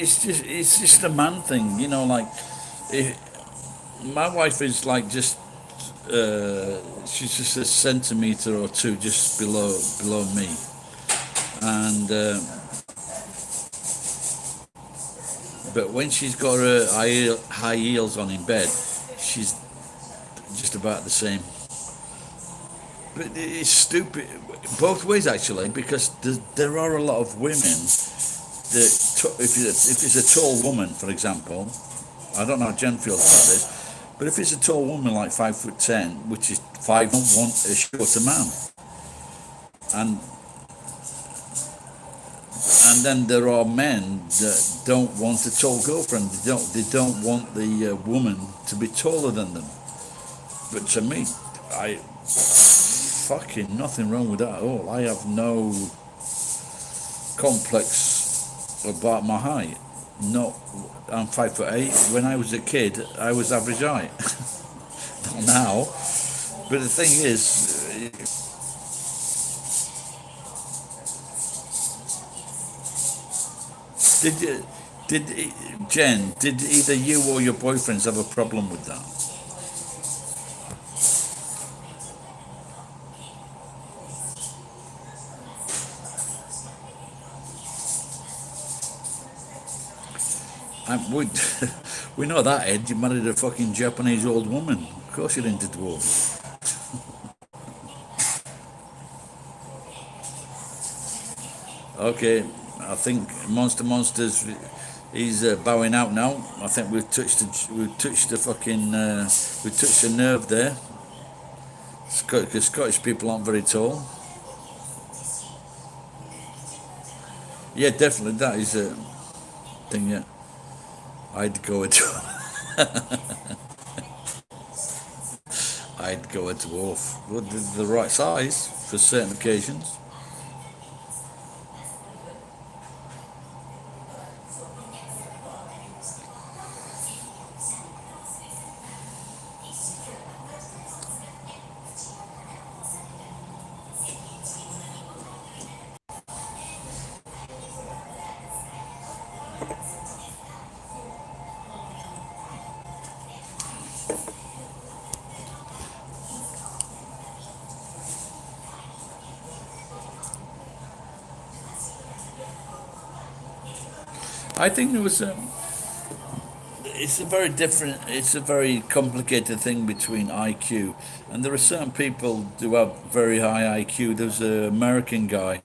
just a man thing, like if, my wife is like just she's just a centimeter or two just below me, and but when she's got her high heels on in bed, she's just about the same. But it's stupid both ways actually, because there are a lot of women that if it's a tall woman, for example, I don't know how Jen feels about this, but if it's a tall woman like 5'10", which is 5'1", a shorter man, and then there are men that don't want a tall girlfriend. They don't want the woman to be taller than them. But to me, I fucking nothing wrong with that at all. I have no complex about my height. Not, I'm 5'8". When I was a kid, I was average height. Not now. But the thing is, did you, did Jen? Did either you or your boyfriends have a problem with that? We we know that, Ed. You married a fucking Japanese old woman. Of course you're into dwarves. Okay, I think Monsters. He's bowing out now. I think we've touched a nerve there. Because Scottish people aren't very tall. Yeah, definitely that is a thing. Yeah, I'd go a I'd go a dwarf. Well, the right size for certain occasions. I think there was it's a very different, it's a very complicated thing between IQ, and there are certain people who have very high IQ. There's an American guy,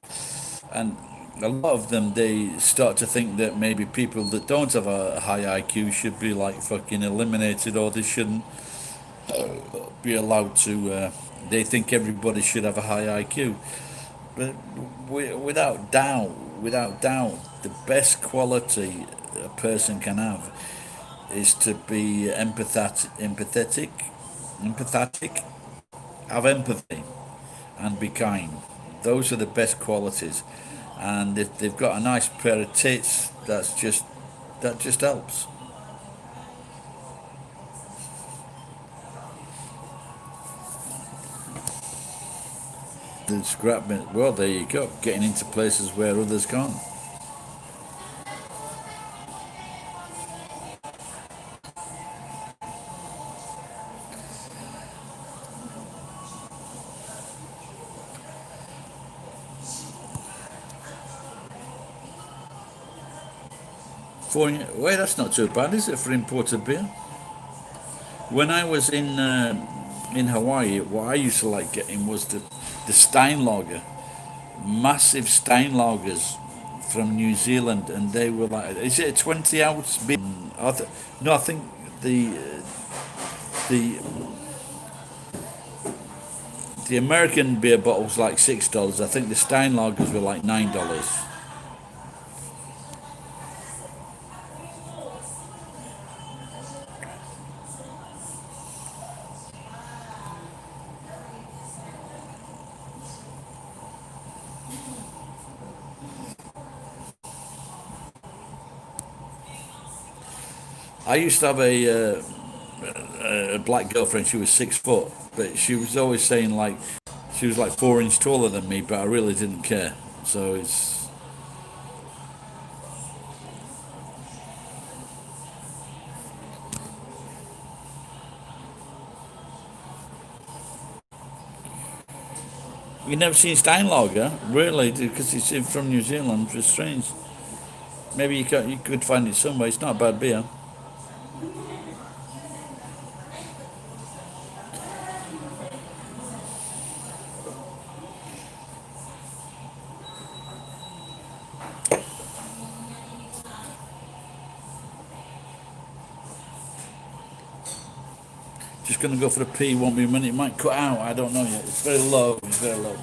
and a lot of them, they start to think that maybe people that don't have a high IQ should be like fucking eliminated, or they shouldn't be allowed to. They think everybody should have a high IQ, but without doubt, the best quality a person can have is to be empathetic, have empathy, and be kind. Those are the best qualities. And if they've got a nice pair of tits, that just helps. The scrap metal. Well, there you go. Getting into places where others can't. Well, that's not too bad, is it, for imported beer? When I was in Hawaii, what I used to like getting was the Steinlager, massive Steinlagers from New Zealand, and they were like, is it a 20 ounce beer? No, I think the the the American beer bottle was like $6. I think the Steinlagers were like $9. I used to have a black girlfriend. She was 6 foot, but she was always saying like she was like 4 inch taller than me, but I really didn't care. So it's You never seen Steinlager, really, because it's from New Zealand. It's strange. Maybe you could find it somewhere. It's not a bad beer. Just gonna go for a pee. Won't be a minute. It might cut out. I don't know yet. It's very low. It's very low.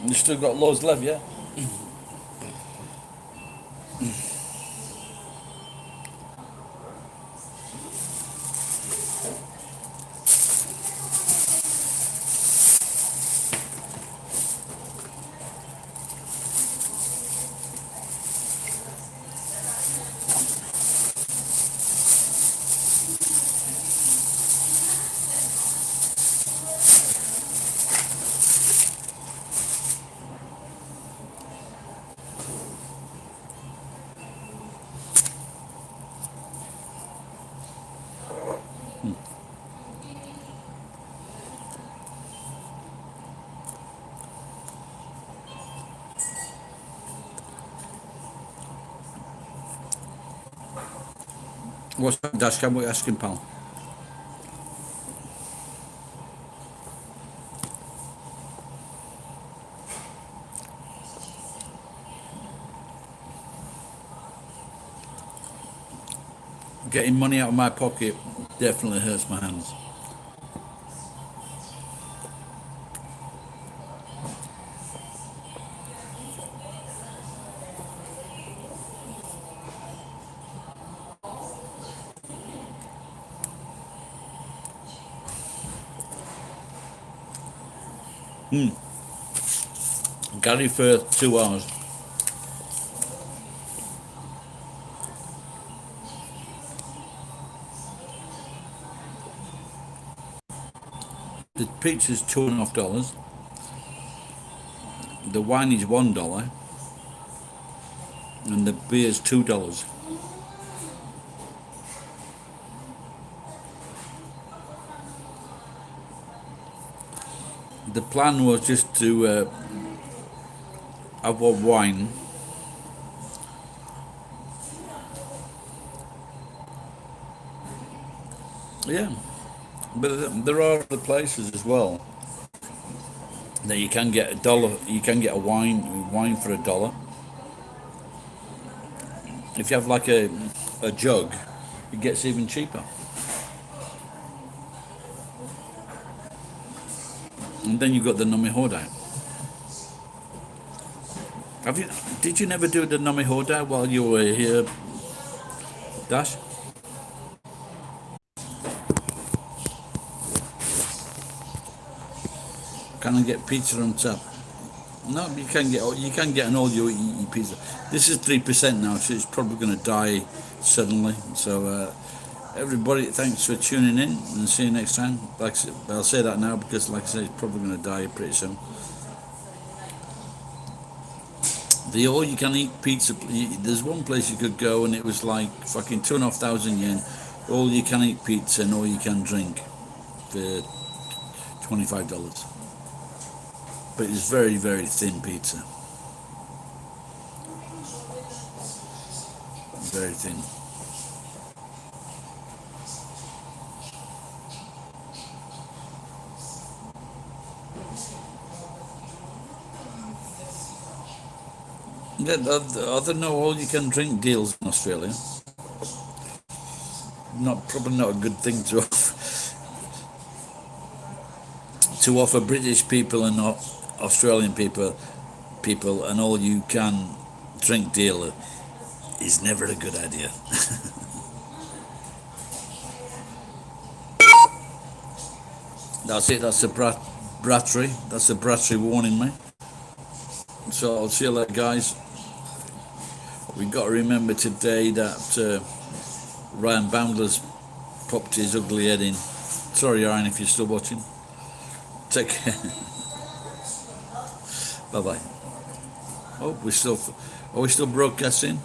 You still got loads left, yeah. What's that, Dashcam? What are you asking, pal? Getting money out of my pocket definitely hurts my hands. Gary for 2 hours. The pizza's $2.50. The wine is $1, and the beer's $2. The plan was just to have one wine. Yeah, but there are other places as well that you can get $1. You can get a wine for $1. If you have like a jug, it gets even cheaper. And then you've got the Nami Hodai. Did you never do the Nami Hodai while you were here, Dash? Can I get pizza on top? No, you can get an all you eat pizza. This is 3% now, so it's probably going to die suddenly. So everybody, thanks for tuning in, and see you next time. I'll say that now because, like I said, it's probably going to die pretty soon. The all-you-can-eat pizza. There's one place you could go, and it was like fucking 2,500 yen. All-you-can-eat pizza and all-you-can drink for $25. But it's very, very thin pizza. Very thin. Yeah, I don't know all you can drink deals in Australia. Probably not a good thing to offer British people and not Australian people an all you can drink deal is never a good idea. That's it. That's the Brattery. That's the Brattery warning me. So I'll see you later, guys. We've got to remember today that Ryan Bangler's popped his ugly head in. Sorry, Ryan, if you're still watching. Take care. Bye bye. Oh, are we still broadcasting?